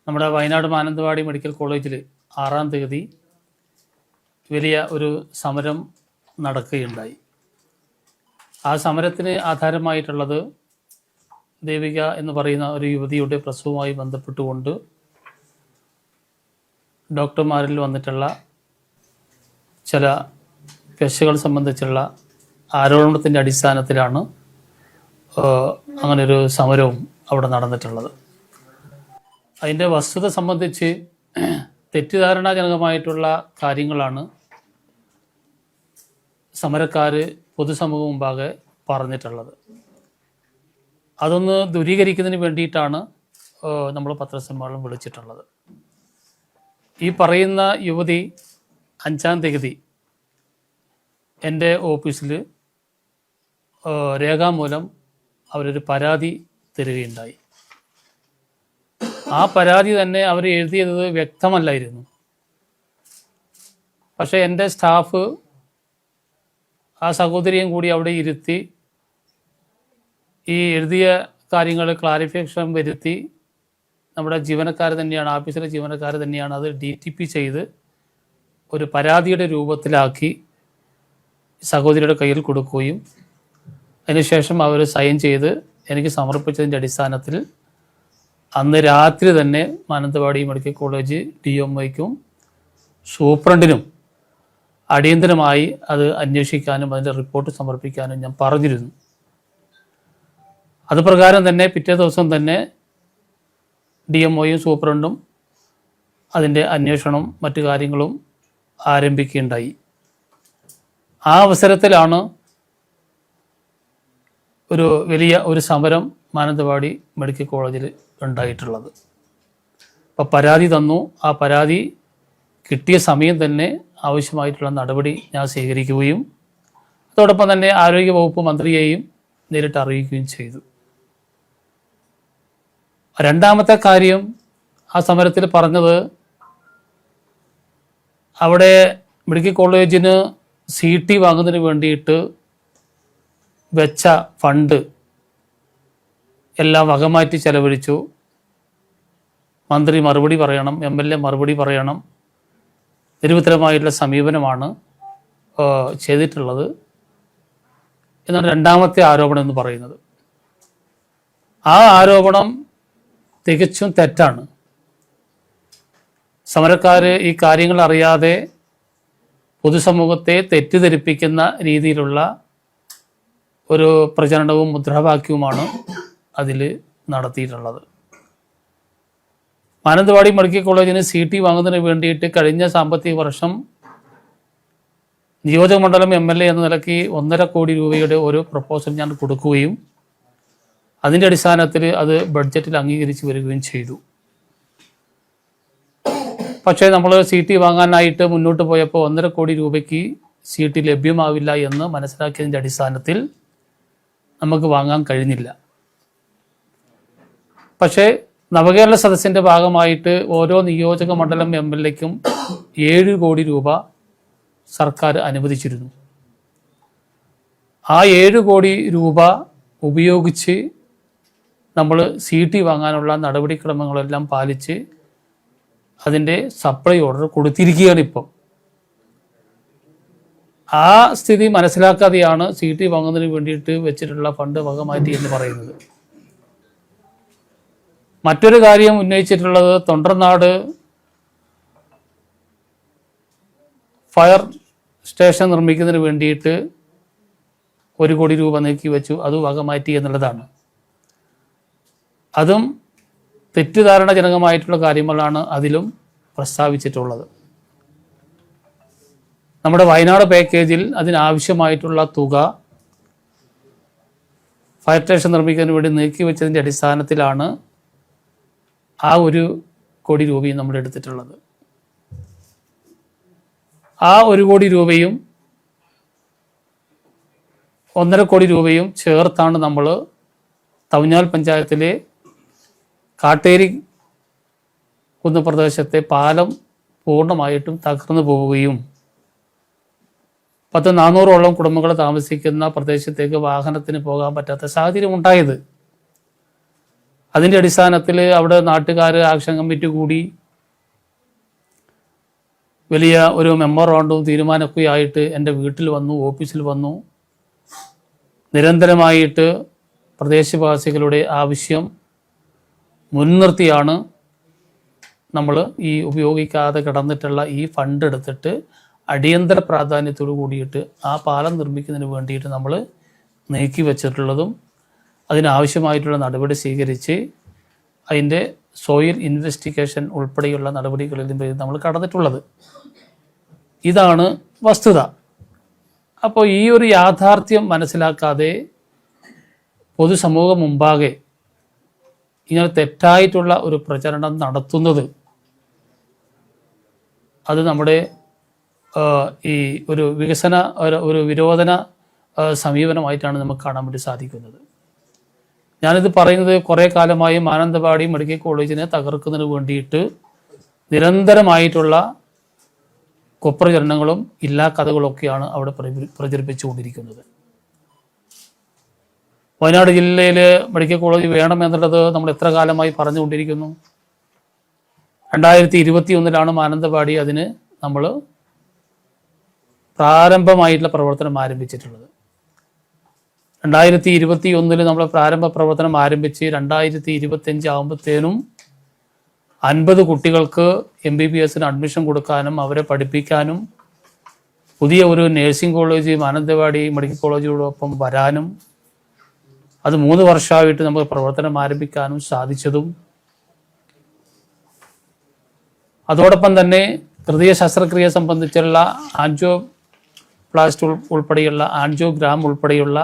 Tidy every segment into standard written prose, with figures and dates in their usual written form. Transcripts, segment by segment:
നമ്മുടെ വയനാട് മാനന്തവാടി മെഡിക്കൽ കോളേജിൽ 6-ാം തീയതി വലിയ ഒരു സമരം നടക്കുകയുണ്ടായി. ആ സമരത്തിന് ആധാരമായിട്ടുള്ളത് ദേവിക എന്ന് പറയുന്ന ഒരു യുവതിയുടെ പ്രസവവുമായി ബന്ധപ്പെട്ടുകൊണ്ട് ഡോക്ടർമാരിൽ വന്നിട്ടുള്ള ചില കേസുകൾ സംബന്ധിച്ചുള്ള ആരോപണത്തിൻ്റെ അടിസ്ഥാനത്തിലാണ് അങ്ങനൊരു സമരവും അവിടെ നടന്നിട്ടുള്ളത്. അതിൻ്റെ വസ്തുത സംബന്ധിച്ച് തെറ്റിദ്ധാരണാജനകമായിട്ടുള്ള കാര്യങ്ങളാണ് സമരക്കാർ പൊതുസമൂഹം മുമ്പാകെ പറഞ്ഞിട്ടുള്ളത്. അതൊന്ന് ദൂരീകരിക്കുന്നതിന് വേണ്ടിയിട്ടാണ് നമ്മൾ പത്രസമ്മേളനം വിളിച്ചിട്ടുള്ളത്. ഈ പറയുന്ന യുവതി 5-ാം തീയതി എൻ്റെ ഓഫീസിൽ രേഖാമൂലം അവരൊരു പരാതി തരികയുണ്ടായി. ആ പരാതി തന്നെ അവർ എഴുതിയത് വ്യക്തമല്ലായിരുന്നു. പക്ഷേ എൻ്റെ സ്റ്റാഫ് ആ സഹോദരിയും കൂടി അവിടെ ഇരുത്തി ഈ എഴുതിയ കാര്യങ്ങൾ ക്ലാരിഫിക്കേഷൻ വരുത്തി നമ്മുടെ ജീവനക്കാർ തന്നെയാണ്, ഓഫീസിലെ ജീവനക്കാർ തന്നെയാണ് അത് DTP ചെയ്ത് ഒരു പരാതിയുടെ രൂപത്തിലാക്കി സഹോദരിയുടെ കയ്യിൽ കൊടുക്കുകയും അതിനുശേഷം അവർ സൈൻ ചെയ്ത് എനിക്ക് സമർപ്പിച്ചതിൻ്റെ അടിസ്ഥാനത്തിൽ അന്ന് രാത്രി തന്നെ മാനന്തവാടി മെഡിക്കൽ കോളേജ് DMOയ്ക്കും സൂപ്രണ്ടിനും അടിയന്തരമായി അത് അന്വേഷിക്കാനും അതിൻ്റെ റിപ്പോർട്ട് സമർപ്പിക്കാനും ഞാൻ പറഞ്ഞിരുന്നു. അതുപ്രകാരം തന്നെ പിറ്റേ ദിവസം തന്നെ DMOയും സൂപ്രണ്ടും അതിൻ്റെ അന്വേഷണം മറ്റു കാര്യങ്ങളും ആരംഭിക്കുകയുണ്ടായി. ആ അവസരത്തിലാണ് വലിയ ഒരു സമരം മാനന്തവാടി മെഡിക്കൽ കോളേജിൽ ഉണ്ടായിട്ടുള്ളത്. അപ്പോൾ പരാതി തന്നു. ആ പരാതി കിട്ടിയ സമയം തന്നെ ആവശ്യമായിട്ടുള്ള നടപടി ഞാൻ സ്വീകരിക്കുകയും അതോടൊപ്പം തന്നെ ആരോഗ്യവകുപ്പ് മന്ത്രിയെയും നേരിട്ട് അറിയിക്കുകയും ചെയ്തു. രണ്ടാമത്തെ കാര്യം, ആ സമരത്തിൽ പറഞ്ഞത് അവിടെ മെഡിക്കൽ കോളേജിന് CT വാങ്ങുന്നതിന് വേണ്ടിയിട്ട് വെച്ച ഫണ്ട് എല്ലാം വകമാറ്റി ചെലവഴിച്ചു. മന്ത്രി മറുപടി പറയണം, MLA മറുപടി പറയണം, നിരുത്തരമായിട്ടുള്ള സമീപനമാണ് ചെയ്തിട്ടുള്ളത് എന്നാണ് രണ്ടാമത്തെ ആരോപണം എന്ന് പറയുന്നത്. ആ ആരോപണം തികച്ചും തെറ്റാണ്. സമരക്കാർ ഈ കാര്യങ്ങൾ അറിയാതെ പൊതുസമൂഹത്തെ തെറ്റിദ്ധരിപ്പിക്കുന്ന രീതിയിലുള്ള ഒരു പ്രചരണവും മുദ്രാവാക്യവുമാണ് അതിൽ നടത്തിയിട്ടുള്ളത്. മാനന്തവാടി മെഡിക്കൽ കോളേജിന് CT വാങ്ങുന്നതിന് വേണ്ടിയിട്ട് കഴിഞ്ഞ സാമ്പത്തിക വർഷം നിയോജകമണ്ഡലം MLA എന്ന നിലയ്ക്ക് 1.5 കോടി രൂപയുടെ ഒരു പ്രപ്പോസൽ ഞാൻ കൊടുക്കുകയും അതിൻ്റെ അടിസ്ഥാനത്തിൽ അത് ബഡ്ജറ്റിൽ അംഗീകരിച്ച് വരികയും ചെയ്തു. പക്ഷേ നമ്മൾ CT വാങ്ങാനായിട്ട് മുന്നോട്ട് പോയപ്പോൾ 1.5 കോടി രൂപയ്ക്ക് CT ലഭ്യമാവില്ല എന്ന് മനസ്സിലാക്കിയതിൻ്റെ അടിസ്ഥാനത്തിൽ നമുക്ക് വാങ്ങാൻ കഴിഞ്ഞില്ല. പക്ഷേ നവകേരള സദസ്സിൻ്റെ ഭാഗമായിട്ട് ഓരോ നിയോജക മണ്ഡലം MLAയ്ക്കും 7 കോടി രൂപ സർക്കാർ അനുവദിച്ചിരുന്നു. ആ 7 കോടി രൂപ ഉപയോഗിച്ച് നമ്മൾ CT വാങ്ങാനുള്ള നടപടിക്രമങ്ങളെല്ലാം പാലിച്ച് അതിൻ്റെ സപ്ലൈ ഓർഡർ കൊടുത്തിരിക്കുകയാണ്. ഇപ്പം ആ സ്ഥിതി മനസ്സിലാക്കാതെയാണ് CT വാങ്ങുന്നതിന് വേണ്ടിയിട്ട് വെച്ചിട്ടുള്ള ഫണ്ട് വകമാറ്റി എന്ന് പറയുന്നത്. മറ്റൊരു കാര്യം ഉന്നയിച്ചിട്ടുള്ളത് തൊണ്ടർനാട് ഫയർ സ്റ്റേഷൻ നിർമ്മിക്കുന്നതിന് വേണ്ടിയിട്ട് 1 കോടി രൂപ നീക്കി വെച്ചു, അത് വകമാറ്റി എന്നുള്ളതാണ്. അതും തെറ്റിദ്ധാരണജനകമായിട്ടുള്ള കാര്യങ്ങളാണ് അതിലും പ്രസ്താവിച്ചിട്ടുള്ളത്. നമ്മുടെ വയനാട് പാക്കേജിൽ അതിനാവശ്യമായിട്ടുള്ള തുക ഫയർ സ്റ്റേഷൻ നിർമ്മിക്കുന്നതിന് വേണ്ടി നീക്കി വെച്ചതിൻ്റെ അടിസ്ഥാനത്തിലാണ് ആ 1 കോടി രൂപയും നമ്മൾ എടുത്തിട്ടുള്ളത്. ആ 1 കോടി രൂപയും 1.5 കോടി രൂപയും ചേർത്താണ് നമ്മൾ തവഞ്ഞാൽ പഞ്ചായത്തിലെ കാട്ടേരി കുന്ന് പ്രദേശത്തെ പാലം പൂർണ്ണമായിട്ടും തകർന്നു പോവുകയും 400ഓളം കുടുംബങ്ങൾ താമസിക്കുന്ന പ്രദേശത്തേക്ക് വാഹനത്തിന് പോകാൻ പറ്റാത്ത സാഹചര്യം ഉണ്ടായത്. അതിൻ്റെ അടിസ്ഥാനത്തിൽ അവിടെ നാട്ടുകാർ ആക്ഷൻ കമ്മിറ്റി കൂടി വലിയ ഒരു മെമ്മോറാണ്ടവും തീരുമാനമൊക്കെ ആയിട്ട് എൻ്റെ വീട്ടിൽ വന്നു, ഓഫീസിൽ വന്നു. നിരന്തരമായിട്ട് പ്രദേശവാസികളുടെ ആവശ്യം മുൻനിർത്തിയാണ് നമ്മൾ ഈ ഉപയോഗിക്കാതെ കിടന്നിട്ടുള്ള ഈ ഫണ്ട് എടുത്തിട്ട് അടിയന്തര പ്രാധാന്യത്തോടു കൂടിയിട്ട് ആ പാലം നിർമ്മിക്കുന്നതിന് വേണ്ടിയിട്ട് നമ്മൾ നീക്കി വച്ചിട്ടുള്ളതും അതിനാവശ്യമായിട്ടുള്ള നടപടി സ്വീകരിച്ച് അതിൻ്റെ സോയിൽ ഇൻവെസ്റ്റിഗേഷൻ ഉൾപ്പെടെയുള്ള നടപടികളിൽ നമ്മൾ കടന്നിട്ടുള്ളത്. ഇതാണ് വസ്തുത. അപ്പോൾ ഈ ഒരു യാഥാർത്ഥ്യം മനസ്സിലാക്കാതെ പൊതുസമൂഹം മുമ്പാകെ ഇങ്ങനെ തെറ്റായിട്ടുള്ള ഒരു പ്രചരണം നടത്തുന്നത് അത് നമ്മുടെ ഈ ഒരു വികസന ഒരു വിരോധന സമീപനമായിട്ടാണ് നമുക്ക് കാണാൻ വേണ്ടി സാധിക്കുന്നത്. ഞാനിത് പറയുന്നത് കുറേ കാലമായി മാനന്തവാടി മെഡിക്കൽ കോളേജിനെ തകർക്കുന്നതിന് വേണ്ടിയിട്ട് നിരന്തരമായിട്ടുള്ള കുപ്രചരണങ്ങളും ഇല്ലാ കഥകളൊക്കെയാണ് അവിടെ പ്രചരിപ്പിച്ചുകൊണ്ടിരിക്കുന്നത്. വയനാട് ജില്ലയിൽ മെഡിക്കൽ കോളേജ് വേണമെന്നുള്ളത് നമ്മൾ എത്ര കാലമായി പറഞ്ഞുകൊണ്ടിരിക്കുന്നു. 2021 മാനന്തവാടി അതിന് നമ്മൾ പ്രാരംഭമായിട്ടുള്ള പ്രവർത്തനം ആരംഭിച്ചിട്ടുള്ളത്. 2021 നമ്മൾ പ്രാരംഭ പ്രവർത്തനം ആരംഭിച്ച് 2025 ആകുമ്പോഴത്തേനും 50 കുട്ടികൾക്ക് MBBS അഡ്മിഷൻ കൊടുക്കാനും അവരെ പഠിപ്പിക്കാനും പുതിയ ഒരു നഴ്സിംഗ് കോളേജ് മാനന്തവാടി മെഡിക്കൽ കോളേജിനോടൊപ്പം വരാനും അത് 3 വർഷമായിട്ട് നമുക്ക് പ്രവർത്തനം ആരംഭിക്കാനും സാധിച്ചതും അതോടൊപ്പം തന്നെ ഹൃദയ ശസ്ത്രക്രിയ സംബന്ധിച്ചുള്ള ആൻജിയോപ്ലാസ്റ്റ് ഉൾപ്പെടെയുള്ള ആൻജിയോഗ്രാം ഉൾപ്പെടെയുള്ള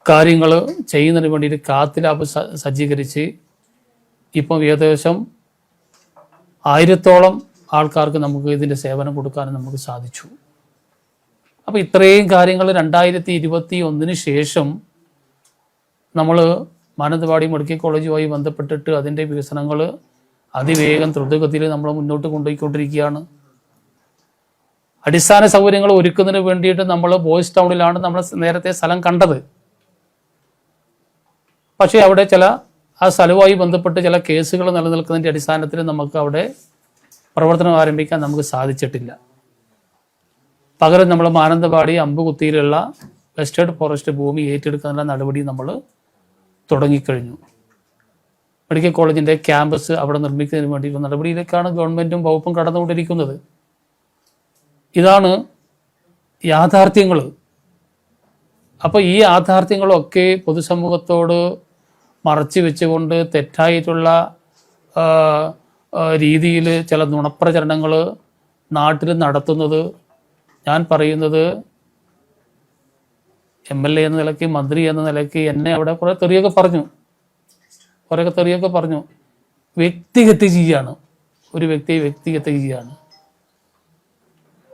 കാര്യങ്ങൾ ചെയ്യുന്നതിന് വേണ്ടിയിട്ട് കാത്ത് ലാബ് സജ്ജീകരിച്ച് ഇപ്പം ഏകദേശം 1000-ഓളം ആൾക്കാർക്ക് നമുക്ക് ഇതിൻ്റെ സേവനം കൊടുക്കാനും നമുക്ക് സാധിച്ചു. അപ്പോൾ ഇത്രയും കാര്യങ്ങൾ 2021 ശേഷം നമ്മൾ മാനന്തവാടി മെഡിക്കൽ കോളേജുമായി ബന്ധപ്പെട്ടിട്ട് അതിൻ്റെ വികസനങ്ങൾ അതിവേഗം ദ്രുതഗതിയിൽ നമ്മൾ മുന്നോട്ട് കൊണ്ടുപോയിക്കൊണ്ടിരിക്കുകയാണ്. അടിസ്ഥാന സൗകര്യങ്ങൾ ഒരുക്കുന്നതിന് വേണ്ടിയിട്ട് നമ്മൾ ബോയ്സ് ടൗണിലാണ് നമ്മൾ നേരത്തെ സ്ഥലം കണ്ടത്. പക്ഷേ അവിടെ ആ സ്ഥലവുമായി ബന്ധപ്പെട്ട് ചില കേസുകൾ നിലനിൽക്കുന്നതിൻ്റെ അടിസ്ഥാനത്തിൽ നമുക്ക് അവിടെ പ്രവർത്തനം ആരംഭിക്കാൻ നമുക്ക് സാധിച്ചിട്ടില്ല. പകരം നമ്മൾ മാനന്തവാടി അമ്പുകുത്തിയിലുള്ള വെസ്റ്റേൺ ഫോറസ്റ്റ് ഭൂമി ഏറ്റെടുക്കാനുള്ള നടപടി നമ്മൾ തുടങ്ങിക്കഴിഞ്ഞു. മെഡിക്കൽ കോളേജിൻ്റെ ക്യാമ്പസ് അവിടെ നിർമ്മിക്കുന്നതിന് വേണ്ടിയിട്ടുള്ള നടപടിയിലേക്കാണ് ഗവൺമെൻറ്റും വകുപ്പും കടന്നുകൊണ്ടിരിക്കുന്നത്. ഇതാണ് യാഥാർത്ഥ്യങ്ങൾ. അപ്പോൾ ഈ യാഥാർത്ഥ്യങ്ങളൊക്കെ പൊതുസമൂഹത്തോട് മറച്ചു വെച്ചുകൊണ്ട് തെറ്റായിട്ടുള്ള രീതിയിൽ ചില നുണപ്രചരണങ്ങൾ നാട്ടിൽ നടത്തുന്നത്, ഞാൻ പറയുന്നത് MLA എന്ന നിലയ്ക്ക് മന്ത്രി എന്ന നിലയ്ക്ക് എന്നെ അവിടെ കുറേ തെറിയൊക്കെ പറഞ്ഞു. വ്യക്തിഗത ചെയ്യുകയാണ്, ഒരു വ്യക്തിയെ വ്യക്തിഗത ചെയ്യുകയാണ്.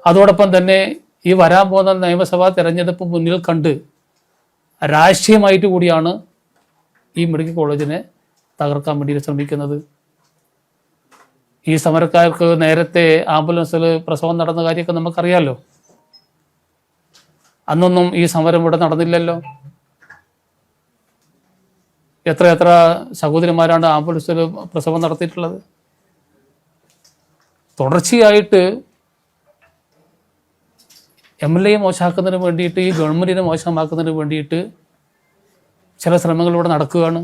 അതോടൊപ്പം തന്നെ ഈ വരാൻ പോകുന്ന നിയമസഭാ തെരഞ്ഞെടുപ്പ് മുന്നിൽ കണ്ട് രാഷ്ട്രീയമായിട്ട് കൂടിയാണ് ഈ മെഡിക്കൽ കോളേജിനെ തകർക്കാൻ വേണ്ടി ശ്രമിക്കുന്നത്. ഈ സമരക്കാർക്ക് നേരത്തെ ആംബുലൻസിൽ പ്രസവം നടന്ന കാര്യമൊക്കെ നമുക്കറിയാമല്ലോ. അന്നൊന്നും ഈ സമരം ഇവിടെ നടന്നില്ലല്ലോ. എത്ര സഹോദരിമാരാണ് ആംബുലൻസിൽ പ്രസവം നടത്തിയിട്ടുള്ളത്. തുടർച്ചയായിട്ട് MLA മോശമാക്കുന്നതിന് വേണ്ടിയിട്ട്, ഈ ഗവൺമെൻറ്റിനെ മോശമാക്കുന്നതിന് വേണ്ടിയിട്ട് ചില ശ്രമങ്ങൾ ഇവിടെ നടക്കുകയാണ്.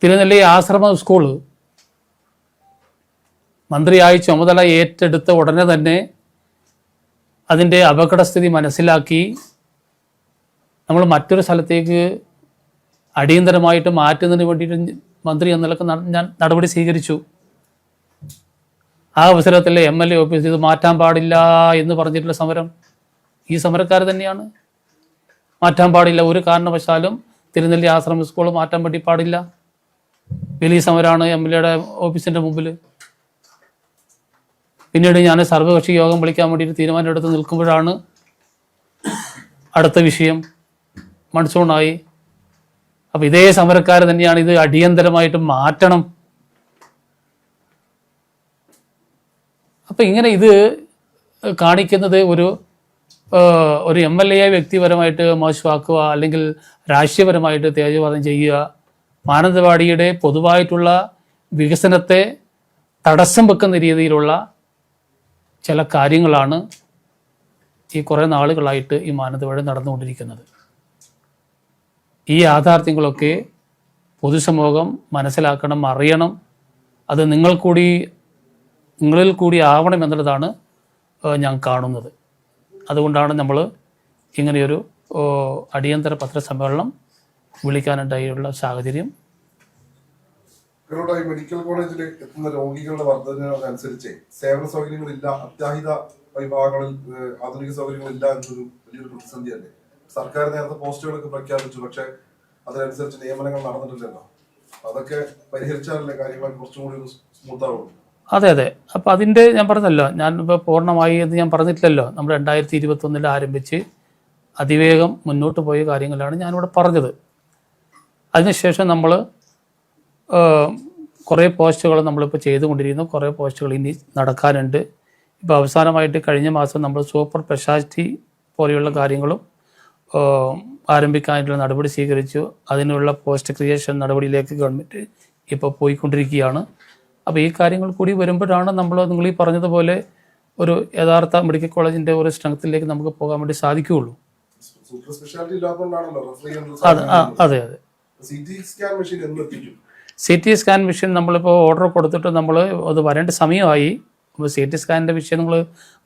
തിരുനെല്ലി ആശ്രമ സ്കൂള് മന്ത്രിയായി ചുമതല ഏറ്റെടുത്ത ഉടനെ തന്നെ അതിൻ്റെ അപകടസ്ഥിതി മനസ്സിലാക്കി നമ്മൾ മറ്റൊരു സ്ഥലത്തേക്ക് അടിയന്തരമായിട്ട് മാറ്റുന്നതിന് വേണ്ടിയിട്ട് മന്ത്രി എന്ന നിലക്ക് ഞാൻ നടപടി സ്വീകരിച്ചു. ആ അവസരത്തിൽ MLA ഓഫീസ് ഇത് മാറ്റാൻ പാടില്ല എന്ന് പറഞ്ഞിട്ടുള്ള സമരം ഈ സമരക്കാർ തന്നെയാണ്. മാറ്റാൻ പാടില്ല, ഒരു കാരണവശാലും തിരുനെല്ലി ആശ്രമ സ്കൂൾ മാറ്റാൻ വേണ്ടി പാടില്ല. വലിയ സമരമാണ് MLAയുടെ ഓഫീസിൻ്റെ മുമ്പിൽ. പിന്നീട് ഞാൻ സർവകക്ഷി യോഗം വിളിക്കാൻ വേണ്ടിയിട്ട് തീരുമാനമെടുത്ത് നിൽക്കുമ്പോഴാണ് അടുത്ത വിഷയം മൺസൂണായി. അപ്പോൾ ഇതേ സമരക്കാർ തന്നെയാണ് ഇത് അടിയന്തരമായിട്ട് മാറ്റണം. അപ്പം ഇങ്ങനെ ഇത് കാണിക്കുന്നത് ഒരു MLA വ്യക്തിപരമായിട്ട് മോശമാക്കുക, അല്ലെങ്കിൽ രാഷ്ട്രീയപരമായിട്ട് തേജോവധം ചെയ്യുക, മാനന്തവാടിയുടെ പൊതുവായിട്ടുള്ള വികസനത്തെ തടസ്സം വെക്കുന്ന രീതിയിലുള്ള ചില കാര്യങ്ങളാണ് ഈ കുറേ നാളുകളായിട്ട് ഈ മാനന്തവാടി നടന്നുകൊണ്ടിരിക്കുന്നത്. ഈ യാഥാർത്ഥ്യങ്ങളൊക്കെ പൊതുസമൂഹം മനസ്സിലാക്കണം, അറിയണം. അത് നിങ്ങളിൽ കൂടി ആവണം എന്നുള്ളതാണ് ഞാൻ കാണുന്നത്. അതുകൊണ്ടാണ് നമ്മൾ ഇങ്ങനെയൊരു അടിയന്തര പത്രസമ്മേളനം വിളിക്കാനുണ്ടായുള്ള സാഹചര്യം. മെഡിക്കൽ കോളേജിൽ എത്തുന്ന രോഗികളുടെ വർധനവിനനുസരിച്ച് സേവന സൗകര്യങ്ങളില്ല, അത്യാഹിത വിഭാഗങ്ങളിൽ ആധുനിക സൗകര്യങ്ങളില്ല എന്നൊരു വലിയൊരു പ്രതിസന്ധിയല്ലേ. സർക്കാർ നേരത്തെ പോസ്റ്റുകളൊക്കെ പ്രഖ്യാപിച്ചു, പക്ഷെ അതിനനുസരിച്ച് നിയമനങ്ങൾ നടന്നിട്ടില്ലല്ലോ. അതൊക്കെ പരിഹരിച്ചാലല്ലേ കാര്യങ്ങൾ കുറച്ചും കൂടി സ്മൂത്ത് ആവുള്ളൂ. അതെ. അപ്പോൾ അതിൻ്റെ ഞാൻ പറഞ്ഞല്ലോ, ഞാനിപ്പോൾ പൂർണ്ണമായി എന്ന് ഞാൻ പറഞ്ഞിട്ടില്ലല്ലോ. നമ്മൾ 2021 ആരംഭിച്ച് അതിവേഗം മുന്നോട്ട് പോയ കാര്യങ്ങളാണ് ഞാനിവിടെ പറഞ്ഞത്. അതിനുശേഷം നമ്മൾ കുറേ പോസ്റ്റുകൾ നമ്മളിപ്പോൾ ചെയ്തുകൊണ്ടിരിക്കുന്നു, കുറേ പോസ്റ്റുകൾ ഇനി നടക്കാനുണ്ട്. ഇപ്പോൾ അവസാനമായിട്ട് കഴിഞ്ഞ മാസം നമ്മൾ സൂപ്പർ സ്പെഷ്യാലിറ്റി പോലെയുള്ള കാര്യങ്ങളും ആരംഭിക്കാനായിട്ടുള്ള നടപടി സ്വീകരിച്ചു. അതിനുള്ള പോസ്റ്റ് ക്രിയേഷൻ നടപടിയിലേക്ക് ഗവൺമെൻറ് ഇപ്പോൾ പോയിക്കൊണ്ടിരിക്കുകയാണ്. അപ്പോൾ ഈ കാര്യങ്ങൾ കൂടി വരുമ്പോഴാണ് നിങ്ങൾ ഈ പറഞ്ഞതുപോലെ ഒരു യഥാർത്ഥ മെഡിക്കൽ കോളേജിൻ്റെ ഒരു സ്ട്രെങ്ത്തിലേക്ക് നമുക്ക് പോകാൻ വേണ്ടി സാധിക്കുകയുള്ളൂ. അതെ. CT സ്കാൻ മെഷീൻ നമ്മളിപ്പോൾ ഓർഡർ കൊടുത്തിട്ട് നമ്മൾ അത് വരേണ്ട സമയമായി. അപ്പോൾ CT സ്കാനിൻ്റെ വിഷയം നിങ്ങൾ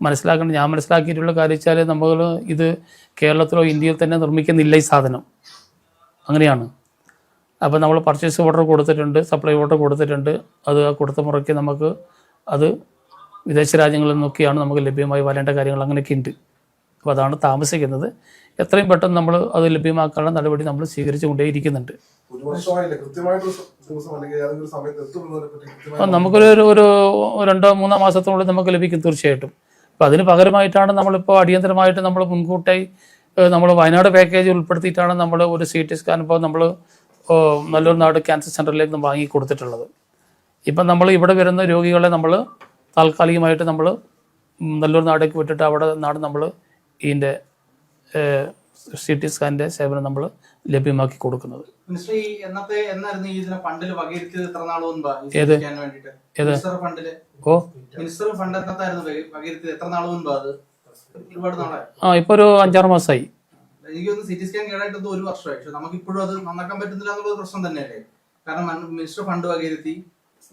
മനസ്സിലാക്കേണ്ടത്, ഞാൻ മനസ്സിലാക്കിയിട്ടുള്ള കാര്യം വെച്ചാൽ നമ്മൾ ഇത് കേരളത്തിലോ ഇന്ത്യയിൽ തന്നെ നിർമ്മിക്കുന്നില്ല ഈ സാധനം, അങ്ങനെയാണ്. അപ്പോൾ നമ്മൾ പർച്ചേസ് ഓർഡർ കൊടുത്തിട്ടുണ്ട്, സപ്ലൈ ഓർഡർ കൊടുത്തിട്ടുണ്ട്. അത് കൊടുത്ത മുറയ്ക്ക് നമുക്ക് അത് വിദേശ രാജ്യങ്ങളിൽ നിന്നൊക്കെയാണ് നമുക്ക് ലഭ്യമായി വരേണ്ട കാര്യങ്ങൾ, അങ്ങനെയൊക്കെ ഉണ്ട്. അപ്പോൾ അതാണ് താമസിക്കുന്നത്. എത്രയും പെട്ടെന്ന് നമ്മൾ അത് ലഭ്യമാക്കാനുള്ള നടപടി നമ്മൾ സ്വീകരിച്ചു കൊണ്ടേയിരിക്കുന്നുണ്ട്. നമുക്കൊരു 2-3 മാസത്തിനുള്ളിൽ നമുക്ക് ലഭിക്കും തീർച്ചയായിട്ടും. അപ്പോൾ അതിന് പകരമായിട്ടാണ് നമ്മളിപ്പോൾ അടിയന്തരമായിട്ട് നമ്മൾ മുൻകൂട്ടായി നമ്മൾ വയനാട് പാക്കേജ് ഉൾപ്പെടുത്തിയിട്ടാണ് നമ്മൾ ഒരു CT സ്കാൻ ഇപ്പോൾ നമ്മൾ നല്ലൂർ നാട് ക്യാൻസർ സെൻ്ററിലേക്ക് വാങ്ങി കൊടുത്തിട്ടുള്ളത്. ഇപ്പം നമ്മൾ ഇവിടെ വരുന്ന രോഗികളെ നമ്മൾ താൽക്കാലികമായിട്ട് നമ്മൾ നല്ലൂർ നാടേക്ക് വിട്ടിട്ട് അവിടെ നമ്മൾ ഇതിൻ്റെ CT സ്കാനിൻ്റെ സേവനം നമ്മൾ ലഭ്യമാക്കി കൊടുക്കുന്നത്. ഇപ്പോൾ ഒരു 5-6 മാസമായി. എനിക്ക് ഒന്ന് CT സ്കാൻ കേടായിട്ട് 1 വർഷമായി. പക്ഷെ നമുക്ക് ഇപ്പോഴും അത് നന്നാക്കാൻ പറ്റുന്നില്ല എന്നുള്ളത് പ്രശ്നം തന്നെയല്ലേ. കാരണം മിനിസ്റ്റർ ഫണ്ട് വകയിരുത്തി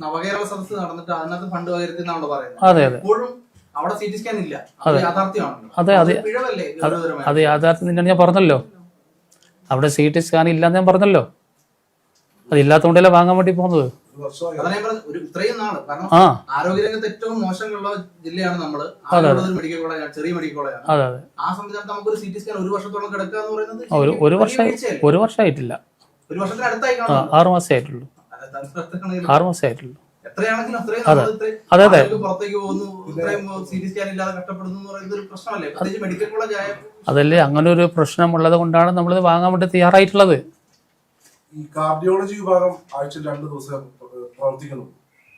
നവകേരള സദസ് നടന്നിട്ട് അതിനകത്ത് ഫണ്ട് വകയിരുത്തി എന്നാണ് പറയുന്നത്. ഇപ്പോഴും അവിടെ CT സ്കാൻ ഇല്ല. അത് യാഥാർത്ഥ്യമാണല്ലോ. അത് യാഥാർത്ഥ്യം തന്നെയാണ്. ഞാൻ പറഞ്ഞല്ലോ, അവിടെ CT സ്കാൻ ഇല്ലാന്ന് ഞാൻ പറഞ്ഞല്ലോ. അതില്ലാത്തതുകൊണ്ടല്ലേ വാങ്ങാൻ വേണ്ടി പോകുന്നത്. ഇത്രയും നാള് കാരണം ആരോഗ്യരംഗത്ത് ഏറ്റവും മോശമുള്ള ജില്ലയാണ് നമ്മള്. മെഡിക്കൽ കോളേജാണ്, ചെറിയ മെഡിക്കൽ കോളേജാണ്. ആ സംബന്ധിച്ച് നമുക്കൊരു CT സ്കാൻ 1 വർഷത്തോളം കിടക്കുക എന്ന് പറയുന്നത് ഒരു വർഷമായിട്ടില്ല. 1 വർഷത്തിനടുത്തായി 6 മാസേ ആയിട്ടുള്ളൂ. 6 മാസേ ആയിട്ടുള്ളൂ. എത്രയാണെങ്കിലും പുറത്തേക്ക് പോകുന്നു, ഇത്രയും CT സ്കാൻ ഇല്ലാതെ കഷ്ടപ്പെടുന്നു എന്ന് പറയുന്നത് ഒരു പ്രശ്നമല്ലേ, പ്രത്യേകിച്ച് മെഡിക്കൽ കോളേജ് ആയ. അതല്ലേ, അങ്ങനെ ഒരു പ്രശ്നമുള്ളത് കൊണ്ടാണ് നമ്മളിത് വാങ്ങാൻ വേണ്ടി തയ്യാറായിട്ടുള്ളത്. ഈ കാർഡിയോളജി വിഭാഗം ആഴ്ചയിൽ 2 ദിവസം പ്രവർത്തിക്കുന്നു.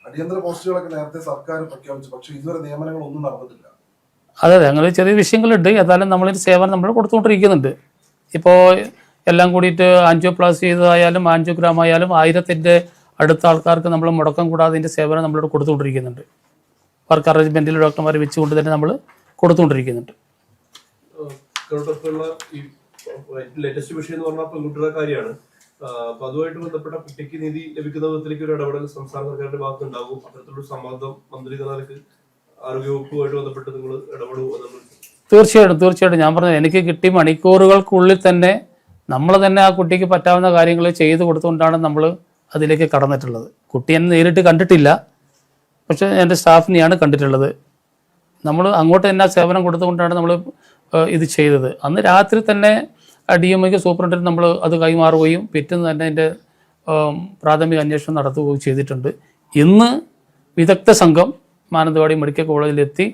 അടിയന്തര പോസ്റ്റുകളൊക്കെ നേരത്തെ സർക്കാർ പ്രഖ്യാപിച്ചു, പക്ഷെ ഇതുവരെ നിയമനങ്ങളൊന്നും നടന്നിട്ടില്ല. അതെ, അങ്ങനെ ചെറിയ വിഷയങ്ങളുണ്ട്. ഏതായാലും നമ്മളൊരു സേവനം നമ്മൾ കൊടുത്തുകൊണ്ടിരിക്കുന്നുണ്ട്. ഇപ്പോൾ എല്ലാം കൂടിയിട്ട് ആൻജിയോപ്ലാസ്റ്റി ചെയ്തതായാലും ആൻജിയോഗ്രാം ആയാലും 1000ൻ്റെ അടുത്ത ആൾക്കാർക്ക് നമ്മൾ മുടക്കം കൂടാതെ ഇതിൻ്റെ സേവനം നമ്മളിവിടെ കൊടുത്തുകൊണ്ടിരിക്കുന്നുണ്ട്. വർക്ക് അറേഞ്ച്മെൻറ്റിൽ ഡോക്ടർമാരെ വെച്ചുകൊണ്ട് തന്നെ നമ്മൾ കൊടുത്തുകൊണ്ടിരിക്കുന്നുണ്ട്. ലേറ്റസ്റ്റ് വിഷയം എന്ന് പറഞ്ഞാൽ പെൺകുട്ടികളുടെ കാര്യമാണ്. അപ്പൊ അതുമായിട്ട് ബന്ധപ്പെട്ട കുട്ടിക്ക് നീതി ലഭിക്കുന്ന വിധത്തിലേക്ക് ഒരു ഇടപെടൽ സംസ്ഥാന സർക്കാരിന്റെ ഭാഗത്ത് ഉണ്ടാകും. അത്തരത്തിലൊരു സമ്മർദ്ദം മന്ത്രി നിലക്ക് ആരോഗ്യവകുപ്പുമായിട്ട് ബന്ധപ്പെട്ട് നിങ്ങൾ ഇടപെടുമോ? തീർച്ചയായിട്ടും ഞാൻ പറഞ്ഞത്, എനിക്ക് കിട്ടിയ മണിക്കൂറുകൾക്കുള്ളിൽ തന്നെ നമ്മൾ തന്നെ ആ കുട്ടിക്ക് പറ്റാവുന്ന കാര്യങ്ങൾ ചെയ്തു കൊടുത്തുകൊണ്ടാണ് നമ്മൾ അതിലേക്ക് കടന്നിട്ടുള്ളത്. കുട്ടി എന്നെ നേരിട്ട് കണ്ടിട്ടില്ല, പക്ഷെ എൻ്റെ സ്റ്റാഫിനെയാണ് കണ്ടിട്ടുള്ളത്. നമ്മൾ അങ്ങോട്ട് തന്നെ ആ സേവനം കൊടുത്തുകൊണ്ടാണ് നമ്മൾ ഇത് ചെയ്തത്. അന്ന് രാത്രി തന്നെ DMIക്ക് സൂപ്രണ്ടിന് നമ്മൾ അത് കൈമാറുകയും പിറ്റേന്ന് തന്നെ അതിൻ്റെ പ്രാഥമിക അന്വേഷണം നടത്തുകയും ചെയ്തിട്ടുണ്ട്. ഇന്ന് വിദഗ്ധ സംഘം മാനന്തവാടി മെഡിക്കൽ കോളേജിലെത്തി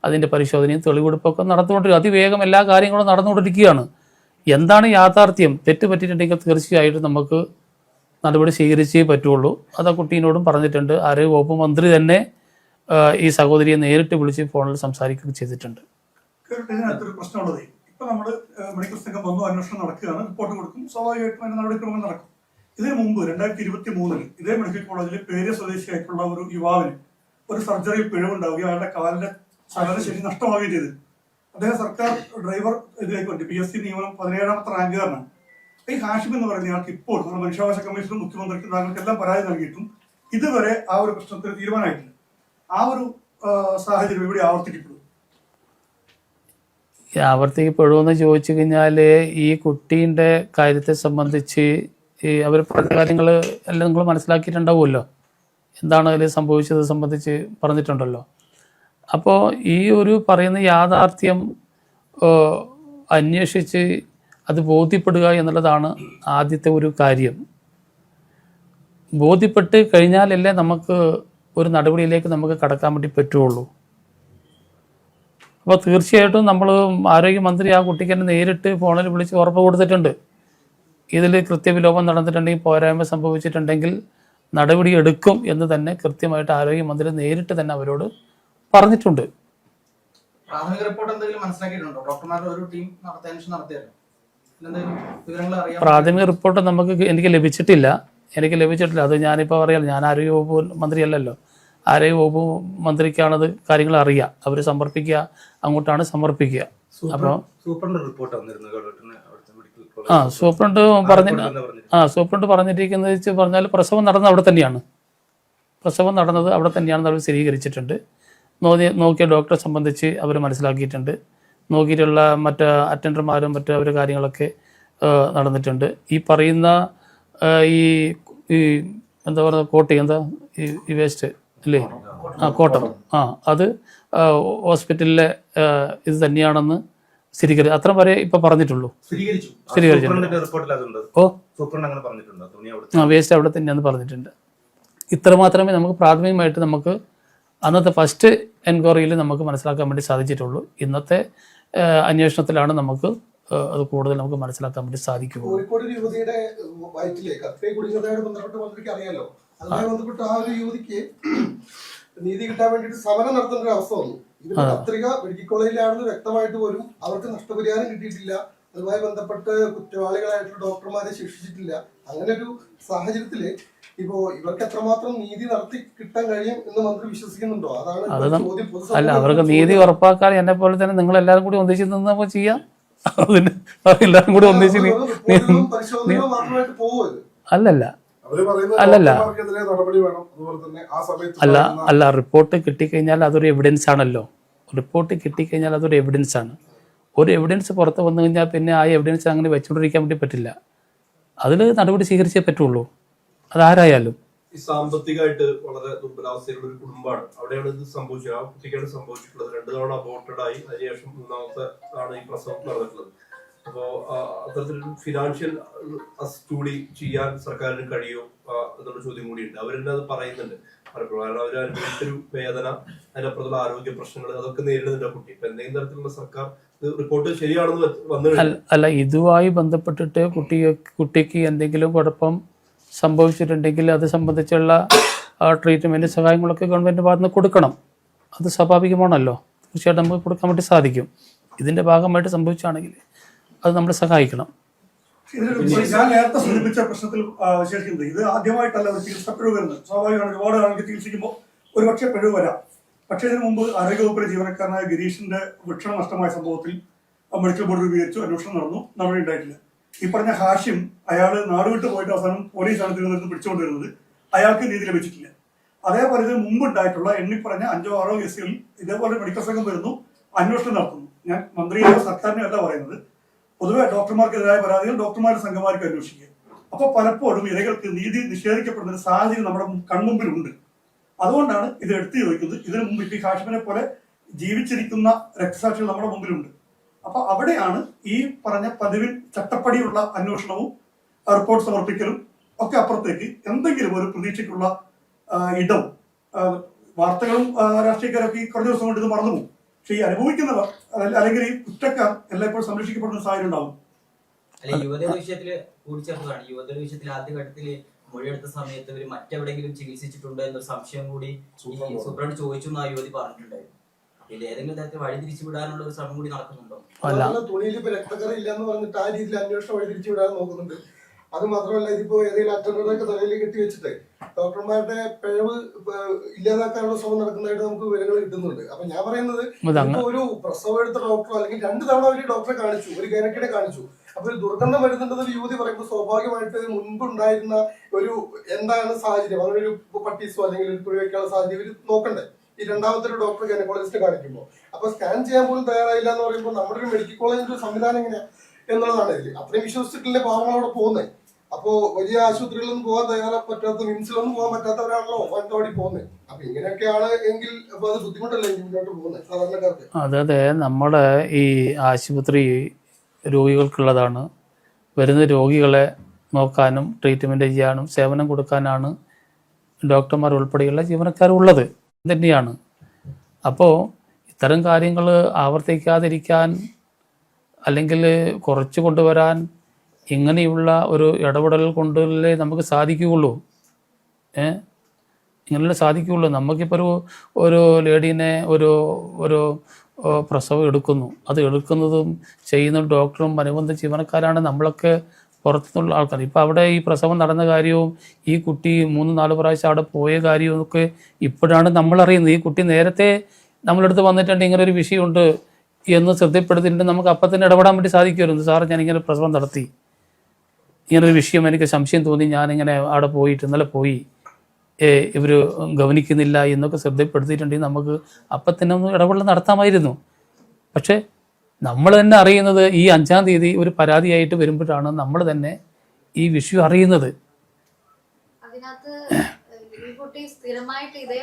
അതിൻ്റെ പരിശോധനയും തെളിവെടുപ്പൊക്കെ നടന്നുകൊണ്ടിരിക്കുക. അതിവേഗം എല്ലാ കാര്യങ്ങളും നടന്നുകൊണ്ടിരിക്കുകയാണ്. എന്താണ് യാഥാർത്ഥ്യം? തെറ്റ് പറ്റിയിട്ടുണ്ടെങ്കിൽ തീർച്ചയായിട്ടും നമുക്ക് നടപടി സ്വീകരിച്ചേ പറ്റുള്ളൂ. അത് ആ കുട്ടീനോടും പറഞ്ഞിട്ടുണ്ട്. ആരോഗ്യവകുപ്പ് മന്ത്രി തന്നെ ഈ സഹോദരിയെ നേരിട്ട് വിളിച്ച് ഫോണിൽ സംസാരിക്കുകയും ചെയ്തിട്ടുണ്ട്. പ്രശ്നമുള്ളത് ഇപ്പൊ ഇപ്പൊ നമ്മള് മെഡിക്കൽ സംഘം വന്നു, അന്വേഷണം നടക്കുകയാണ്, റിപ്പോർട്ട് കൊടുക്കും, സ്വാഭാവികമായിട്ടും അതിന്റെ നടപടിക്രമങ്ങൾ നടക്കും. ഇതിനു മുമ്പ് 2023 ഇതേ മെഡിക്കൽ കോളേജിൽ പേര് സ്വദേശിയായിട്ടുള്ള ഒരു യുവാവിന് ഒരു സർജറിയിൽ പിഴവുണ്ടാവുകയും അയാളുടെ കാലിന്റെ ചലനശേഷി നഷ്ടമാവുകയും ചെയ്തു. അദ്ദേഹം സർക്കാർ ഡ്രൈവർ ഇതിലേക്ക് വേണ്ടി PSC നിയമനം 17ാമത്തെ റാങ്കുകാരനാണ്. ഈ ഹാഷിം എന്ന് പറയുന്ന ആൾക്ക് ഇപ്പോൾ നമ്മുടെ മനുഷ്യാവകാശ കമ്മീഷനും മുഖ്യമന്ത്രിക്കും താങ്കൾക്കെല്ലാം പരാതി നൽകിയിട്ടും ഇതുവരെ ആ ഒരു പ്രശ്നത്തിന് തീരുമാനമായിട്ടില്ല. ആ ഒരു സാഹചര്യം ഇവിടെ ആവർത്തിക്കപ്പെടും. ആവർത്തിക്കപ്പെടുമെന്ന് ചോദിച്ചു കഴിഞ്ഞാൽ ഈ കുട്ടീൻ്റെ കാര്യത്തെ സംബന്ധിച്ച് അവർ പറഞ്ഞ കാര്യങ്ങൾ എല്ലാം നിങ്ങൾ മനസ്സിലാക്കിയിട്ടുണ്ടാവുമല്ലോ. എന്താണ് അതിൽ സംഭവിച്ചത് സംബന്ധിച്ച് പറഞ്ഞിട്ടുണ്ടല്ലോ. അപ്പോൾ ഈ ഒരു പറയുന്ന യാഥാർത്ഥ്യം അന്വേഷിച്ച് അത് ബോധ്യപ്പെടുക എന്നുള്ളതാണ് ആദ്യത്തെ ഒരു കാര്യം. ബോധ്യപ്പെട്ട് കഴിഞ്ഞാലല്ലേ നമുക്ക് ഒരു നടപടിയിലേക്ക് നമുക്ക് കടക്കാൻ വേണ്ടി പറ്റുള്ളൂ. അപ്പോൾ തീർച്ചയായിട്ടും നമ്മൾ ആരോഗ്യമന്ത്രി ആ കുട്ടിക്ക് തന്നെ നേരിട്ട് ഫോണിൽ വിളിച്ച് ഉറപ്പ് കൊടുത്തിട്ടുണ്ട്. ഇതിൽ കൃത്യവിലോപം നടന്നിട്ടുണ്ടെങ്കിൽ, പോരായ്മ സംഭവിച്ചിട്ടുണ്ടെങ്കിൽ നടപടി എടുക്കും എന്ന് തന്നെ കൃത്യമായിട്ട് ആരോഗ്യമന്ത്രി നേരിട്ട് തന്നെ അവരോട് പറഞ്ഞിട്ടുണ്ട്. പ്രാഥമിക റിപ്പോർട്ട് എന്തെങ്കിലും മനസ്സിലാക്കിയിട്ടുണ്ടോ? ഡോക്ടർമാരുടെ ഒരു ടീം അന്വേഷണം നടത്തിയല്ലോ. പ്രാഥമിക റിപ്പോർട്ട് എനിക്ക് ലഭിച്ചിട്ടില്ല. അത് ഞാനിപ്പോൾ അറിയാം. ഞാൻ ആരോഗ്യവകുപ്പ് മന്ത്രിയല്ലല്ലോ. ആരോഗ്യവകുപ്പ് മന്ത്രിക്കാണത് കാര്യങ്ങൾ അറിയുക. അവർ സമർപ്പിക്കുക, അങ്ങോട്ടാണ് സമർപ്പിക്കുക. അപ്പോൾ സൂപ്രണ്ട് പറഞ്ഞിരിക്കുന്നത് പറഞ്ഞാൽ പ്രസവം നടന്നത് അവിടെ തന്നെയാണ്. അവർ സ്ഥിരീകരിച്ചിട്ടുണ്ട്. നോക്കിയ ഡോക്ടറെ സംബന്ധിച്ച് അവർ മനസ്സിലാക്കിയിട്ടുണ്ട്. നോക്കിയിട്ടുള്ള മറ്റ് അറ്റൻഡർമാരും മറ്റു അവർ കാര്യങ്ങളൊക്കെ നടന്നിട്ടുണ്ട്. ഈ പറയുന്ന ഈ എന്താ പറയുക, കോട്ടയം ഈ വേസ്റ്റ് അല്ലേ, കോട്ടം, അത് ഹോസ്പിറ്റലിലെ ഇത് തന്നെയാണെന്ന് സ്ഥിരീകരിച്ചു. അത്ര വരെ ഇപ്പൊ പറഞ്ഞിട്ടുള്ളൂ. വേസ്റ്റ് അവിടെ തന്നെയാന്ന് പറഞ്ഞിട്ടുണ്ട്. ഇത്ര മാത്രമേ നമുക്ക് പ്രാഥമികമായിട്ട് നമുക്ക് അന്നത്തെ ഫസ്റ്റ് എൻക്വയറിയിൽ നമുക്ക് മനസ്സിലാക്കാൻ വേണ്ടി സാധിച്ചിട്ടുള്ളൂ. ഇന്നത്തെ അന്വേഷണത്തിലാണ് നമുക്ക് അത് കൂടുതൽ നമുക്ക് മനസ്സിലാക്കാൻ വേണ്ടി സാധിക്കുള്ളൂ. കോഴിക്കോട് യുവതിയുടെ വയറ്റിലെ കത്തിയെ കുടിക്കുന്നതായിട്ട് ബന്ധപ്പെട്ട് മന്ത്രിക്ക് അറിയാലോ. അതുമായി ബന്ധപ്പെട്ട് ആ ഒരു യുവതിക്ക് നീതി കിട്ടാൻ വേണ്ടിയിട്ട് സമരം നടത്തേണ്ട ഒരു അവസ്ഥ വന്നു. ഇതിന്റെ പത്രിക മെഡിക്കൽ കോളേജിലാണെന്ന് വ്യക്തമായിട്ട് പോലും അവർക്ക് നഷ്ടപരിഹാരം കിട്ടിയിട്ടില്ല. അതുമായി ബന്ധപ്പെട്ട് കുറ്റവാളികളായിട്ടുള്ള ഡോക്ടർമാരെ ശിക്ഷിച്ചിട്ടില്ല. അങ്ങനെ ഒരു സാഹചര്യത്തില് ഇപ്പോ ഇവർക്ക് എത്രമാത്രം നീതി നടത്തി കിട്ടാൻ കഴിയും എന്ന് മന്ത്രി വിശ്വസിക്കുന്നുണ്ടോ? അതാണ് ചോദ്യം. അല്ല, അവർക്ക് നീതി ഉറപ്പാക്കാൻ എന്നെ പോലെ തന്നെ നിങ്ങൾ എല്ലാവരും കൂടി ഒന്നിച്ച് നിന്നപ്പോ ചെയ്യാം. എല്ലാവരും കൂടി ഒന്നിച്ച് അല്ല റിപ്പോർട്ട് കിട്ടിക്കഴിഞ്ഞാൽ അതൊരു എവിഡൻസ് ആണല്ലോ. ഒരു എവിഡൻസ് പുറത്ത് വന്നു കഴിഞ്ഞാൽ പിന്നെ ആ എവിഡൻസ് അങ്ങനെ വെച്ചുകൊണ്ടിരിക്കാൻ വേണ്ടി പറ്റില്ല. അതിൽ നടപടി സ്വീകരിച്ചേ പറ്റുള്ളൂ, അതാരായാലും. ഈ സാമ്പത്തികമായിട്ട് വളരെ ദുർബലാവസ്ഥയിലുള്ള ഒരു കുടുംബമാണ്. അവിടെയാണ് ഇത് സംഭവിച്ചത്. ആ കുട്ടിക്കാണ് സംഭവിച്ചിട്ടുള്ളത്. 2 തവണ അബോർട്ടഡ് ആയി. അതിനുശേഷം 3ാമത്തെ ആണ് ഈ പ്രസവം നടന്നിട്ടുള്ളത്. അപ്പോ അത്തരത്തിലൊരു ഫിനാൻഷ്യൽ കൂടി ചെയ്യാൻ സർക്കാരിന് കഴിയുമോ എന്നുള്ള ചോദ്യം കൂടിയുണ്ട്. അവരെന്നെ അത് പറയുന്നുണ്ട് പലപ്പോഴും. കാരണം അവർ അനുഭവിച്ചൊരു വേദന, അതിനപ്പുറത്തുള്ള ആരോഗ്യ പ്രശ്നങ്ങൾ, അതൊക്കെ നേരിടുന്നുണ്ട് ആ കുട്ടി. ഇപ്പൊ എന്തെങ്കിലും തരത്തിലുള്ള സർക്കാർ റിപ്പോർട്ട് ശരിയാണെന്ന് വന്നു. അല്ല, ഇതുമായി ബന്ധപ്പെട്ടിട്ട് കുട്ടിക്ക് എന്തെങ്കിലും കുഴപ്പം സംഭവിച്ചിട്ടുണ്ടെങ്കിൽ അത് സംബന്ധിച്ചുള്ള ട്രീറ്റ്മെന്റ് സഹായങ്ങളൊക്കെ ഗവൺമെന്റ് ഭാഗത്ത് നിന്ന് കൊടുക്കണം. അത് സ്വാഭാവികമാണല്ലോ. തീർച്ചയായിട്ടും നമുക്ക് കൊടുക്കാൻ വേണ്ടി സാധിക്കും. ഇതിന്റെ ഭാഗമായിട്ട് സംഭവിച്ചാണെങ്കിൽ അത് നമ്മൾ സഹായിക്കണം. ഞാൻ നേരത്തെ സൂചിപ്പിച്ച പ്രശ്നത്തിൽ വിശേഷിക്കുന്നത് ഇത് ആദ്യമായിട്ടല്ല ഒരു ചികിത്സ പിഴവ് വരുന്നത്. സ്വാഭാവികമാണ്, ഒരുപാട് ആൾക്ക് ചികിത്സിക്കുമ്പോൾ ഒരുപക്ഷെ പിഴവ് വരാം. പക്ഷേ ഇതിനു മുമ്പ് ആരോഗ്യവകുപ്പിലെ ജീവനക്കാരനായ ഗിരീഷിന്റെ വീക്ഷണം നഷ്ടമായ സംഭവത്തിൽ മെഡിക്കൽ ബോർഡ് രൂപീകരിച്ചു. അന്വേഷണം നടന്നു, നടപടി ഉണ്ടായിട്ടില്ല. ഈ പറഞ്ഞ ഹാഷിം അയാള് നാടുവിട്ട് പോയിട്ട് അവസാനം പോലീസാണ് തിരുവനന്തപുരത്ത് പിടിച്ചുകൊണ്ടിരുന്നത്. അയാൾക്ക് നീതി ലഭിച്ചിട്ടില്ല. അതേപോലെ ഇതിന് മുമ്പ് ഉണ്ടായിട്ടുള്ള എണ്ണിപ്പറഞ്ഞ 5 or 6 കേസുകൾ ഇതേപോലെ മെഡിക്കൽ സംഘം വരുന്നു, അന്വേഷണം നടത്തുന്നു. ഞാൻ മന്ത്രിയോ സർക്കാരിനോ അല്ല പറയുന്നത്. പൊതുവെ ഡോക്ടർമാർക്കെതിരായ പരാതികൾ ഡോക്ടർമാരുടെ സംഘമാർക്ക് അന്വേഷിക്കുക. അപ്പോൾ പലപ്പോഴും ഇരകൾക്ക് നീതി നിഷേധിക്കപ്പെടുന്ന ഒരു സാഹചര്യം നമ്മുടെ കൺമുമ്പിലുണ്ട്. അതുകൊണ്ടാണ് ഇത് എടുത്തു ചോദിക്കുന്നത്. ഇതിനു മുമ്പ് ഈ ഹാഷിമിനെ പോലെ ജീവിച്ചിരിക്കുന്ന രക്തസാക്ഷികൾ നമ്മുടെ മുമ്പിലുണ്ട്. അപ്പൊ അവിടെയാണ് ഈ പറഞ്ഞ പതിവിൽ ചട്ടപ്പടിയുള്ള അന്വേഷണവും റിപ്പോർട്ട് സമർപ്പിക്കലും ഒക്കെ അപ്പുറത്തേക്ക് എന്തെങ്കിലും ഒരു പ്രതീക്ഷയ്ക്കുള്ള ഇടം. വാർത്തകളും രാഷ്ട്രീയക്കാരൊക്കെ ഈ കുറഞ്ഞ ദിവസം കൊണ്ട് ഇത് മറന്നുപോകും. പക്ഷെ ഈ അനുഭവിക്കുന്നവർ അല്ലെങ്കിൽ ഈ കുറ്റക്കാർ എല്ലായ്പ്പോഴും സംരക്ഷിക്കപ്പെടുന്ന സാഹചര്യം ഉണ്ടാവും. അല്ല, യുവതിയുടെ വിഷയത്തില് കൂടിച്ചേർത്തതാണ്. യുവതിയുടെ വിഷയത്തിൽ ആദ്യഘട്ടത്തില് മൊഴിയെടുത്ത സമയത്ത് ഇവര് മറ്റെവിടെയെങ്കിലും ചികിത്സിച്ചിട്ടുണ്ടോ എന്നൊരു സംശയം കൂടി സൂപ്രണ്ട് ചോദിച്ചു എന്ന് ആ യുവതി പറഞ്ഞിട്ടുണ്ടായിരുന്നു. ഇതിൽ ഏതെങ്കിലും തരത്തിൽ വഴിതിരിച്ചു വിടാനുള്ള ഒരു ശ്രമം കൂടി നടക്കുന്നുണ്ടോ? തുണിയിൽ ഇപ്പൊ രക്തക്കറി ഇല്ല എന്ന് പറഞ്ഞിട്ട് ആ രീതിയിൽ അന്വേഷണം വഴിതിരിച്ചു വിടാൻ നോക്കുന്നുണ്ട്. അത് മാത്രമല്ല, ഇതിപ്പോ ഏതെങ്കിലും അറ്റൻഡറൊക്കെ തലയിൽ കെട്ടി വെച്ചിട്ട് ഡോക്ടർമാരുടെ പിഴവ് ഇല്ലാതാക്കാനുള്ള ശ്രമം നടക്കുന്നതായിട്ട് നമുക്ക് വിവരങ്ങൾ കിട്ടുന്നുണ്ട്. അപ്പൊ ഞാൻ പറയുന്നത്, ഇപ്പൊ ഒരു പ്രസവം എടുത്ത ഡോക്ടറോ അല്ലെങ്കിൽ 2 തവണ ഒരു ഡോക്ടറെ കാണിച്ചു, ഒരു ഗൈനക്കിനെ കാണിച്ചു. അപ്പൊ ഒരു ദുർഗന്ധം വരുന്നുണ്ടെന്ന് യുവതി പറയുമ്പോൾ സ്വാഭാവികമായിട്ട് മുൻപുണ്ടായിരുന്ന ഒരു എന്താണ് സാഹചര്യം, അങ്ങനെ ഒരു പട്ടീസോ അല്ലെങ്കിൽ ഒരു കുഴി വെക്കാനുള്ള സാഹചര്യം ഇവർ നോക്കണ്ടേ ഈ രണ്ടാമത്തെ ഒരു ഡോക്ടർ ഗൈനക്കോളജിസ്റ്റ് കാണിക്കുമ്പോൾ. അപ്പൊ സ്കാൻ ചെയ്യാൻ പോലും തയ്യാറായില്ല എന്ന് പറയുമ്പോൾ നമ്മുടെ ഒരു മെഡിക്കൽ കോളേജിന്റെ ഒരു സംവിധാനം എങ്ങനെയാ എന്നുള്ളതാണ് ഇതിൽ. അത്രയും വിശ്വസിച്ചിട്ടില്ലേ പാവങ്ങളോട് പോകുന്നത്. അപ്പോ വലിയ ആശുപത്രികളിലൊന്നും പോകാൻ പറ്റാത്ത, മിംസിലൊന്നും പോകാൻ പറ്റാത്തവരാണല്ലോ വൻതോടി പോകുന്നത്. അപ്പൊ ഇങ്ങനെയൊക്കെയാണ് എങ്കിൽ അപ്പൊ അത് ബുദ്ധിമുട്ടല്ലേ മുന്നോട്ട് പോകുന്നത് സാധാരണക്കാർക്ക്? അതെ, നമ്മുടെ ഈ ആശുപത്രി രോഗികൾക്കുള്ളതാണ്. വരുന്ന രോഗികളെ നോക്കാനും ട്രീറ്റ്മെൻറ്റ് ചെയ്യാനും സേവനം കൊടുക്കാനാണ് ഡോക്ടർമാർ ഉൾപ്പെടെയുള്ള ജീവനക്കാരുള്ളത് തന്നെയാണ്. അപ്പോൾ ഇത്തരം കാര്യങ്ങൾ ആവർത്തിക്കാതിരിക്കാൻ അല്ലെങ്കിൽ കുറച്ച് കൊണ്ടുവരാൻ ഇങ്ങനെയുള്ള ഒരു ഇടപെടൽ കൊണ്ടല്ലേ നമുക്ക് സാധിക്കുകയുള്ളൂ. ഇങ്ങനെയല്ലേ സാധിക്കുകയുള്ളൂ. നമുക്കിപ്പോൾ ഒരു ലേഡീനെ ഒരു പ്രസവം എടുക്കുന്നു, അത് എടുക്കുന്നതും ചെയ്യുന്ന ഡോക്ടറും അനുബന്ധ ജീവനക്കാരാണ് നമ്മളൊക്കെ പുറത്തുനിന്നുള്ള ആൾക്കാർ. ഇപ്പോൾ അവിടെ ഈ പ്രസവം നടന്ന കാര്യവും ഈ കുട്ടി 3-4 പ്രാവശ്യം അവിടെ പോയ കാര്യവും ഒക്കെ ഇപ്പോഴാണ് നമ്മളറിയുന്നത്. ഈ കുട്ടി നേരത്തെ നമ്മളടുത്ത് വന്നിട്ടുണ്ട് ഇങ്ങനെ ഒരു വിഷയമുണ്ട് എന്ന് ശ്രദ്ധപ്പെടുത്തിയിട്ട് നമുക്ക് അപ്പം തന്നെ ഇടപെടാൻ വേണ്ടി സാധിക്കുമായിരുന്നു. സാർ, ഞാനിങ്ങനെ പ്രസവം നടത്തി, ഇങ്ങനൊരു വിഷയം എനിക്ക് സംശയം തോന്നി, ഞാനിങ്ങനെ അവിടെ പോയിട്ട് ഇന്നലെ പോയി, ഇവർ ഗവനിക്കുന്നില്ല എന്നൊക്കെ ശ്രദ്ധപ്പെടുത്തിയിട്ടുണ്ടെങ്കിൽ നമുക്ക് അപ്പം തന്നെ ഒന്ന് ഇടപെടൽ നടത്താമായിരുന്നു. പക്ഷേ നമ്മൾ തന്നെ അറിയുന്നത് ഈ 5-ാം തീയതി ഒരു പരാതിയായിട്ട് വരുമ്പോഴാണ് നമ്മൾ തന്നെ ഈ വിഷയം അറിയുന്നത്. അതിനകത്ത് ഈ കുട്ടി സ്ഥിരമായിട്ട് ഇതേ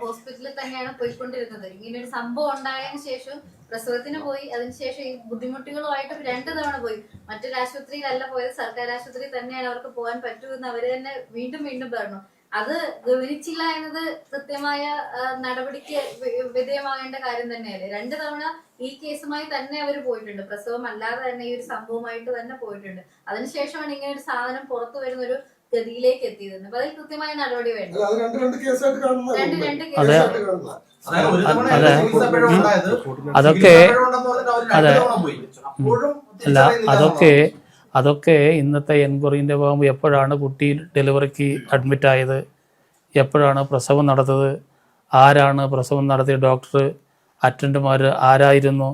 ഹോസ്പിറ്റലിൽ തന്നെയാണ് പോയിക്കൊണ്ടിരുന്നത്. ഇങ്ങനെ ഒരു സംഭവം ഉണ്ടായതിനു ശേഷം പ്രസവത്തിന് പോയി, അതിനുശേഷം ഈ ബുദ്ധിമുട്ടുകളുമായിട്ട് 2 തവണ പോയി. മറ്റൊരു ആശുപത്രിയിലല്ല പോയത്, സർക്കാർ ആശുപത്രി തന്നെയാണ് അവർക്ക് പോകാൻ പറ്റുമെന്ന് അവര് തന്നെ വീണ്ടും വീണ്ടും പറഞ്ഞു. അത് ഗവനിച്ചില്ല എന്നത് കൃത്യമായ നടപടിക്ക് വിധേയമാകേണ്ട കാര്യം തന്നെയല്ലേ. 2 തവണ ഈ കേസുമായി തന്നെ അവർ പോയിട്ടുണ്ട്, പ്രസവം അല്ലാതെ തന്നെ ഈ ഒരു സംഭവമായിട്ട് തന്നെ പോയിട്ടുണ്ട്. അതിനുശേഷമാണ് ഇങ്ങനെ ഒരു സാധനം പുറത്തു വരുന്ന ഒരു ഗതിയിലേക്ക് എത്തിയത്. അപ്പൊ അതിൽ കൃത്യമായ നടപടി വേണം. അതൊക്കെ ഇന്നത്തെ എൻക്വയറിൻ്റെ ഭാഗം എപ്പോഴാണ് കുട്ടി ഡെലിവറിക്ക് അഡ്മിറ്റ് ആയത്, എപ്പോഴാണ് പ്രസവം നടന്നത്, ആരാണ് പ്രസവം നടത്തിയ ഡോക്ടർ, അറ്റൻഡർമാർ ആരായിരുന്നു,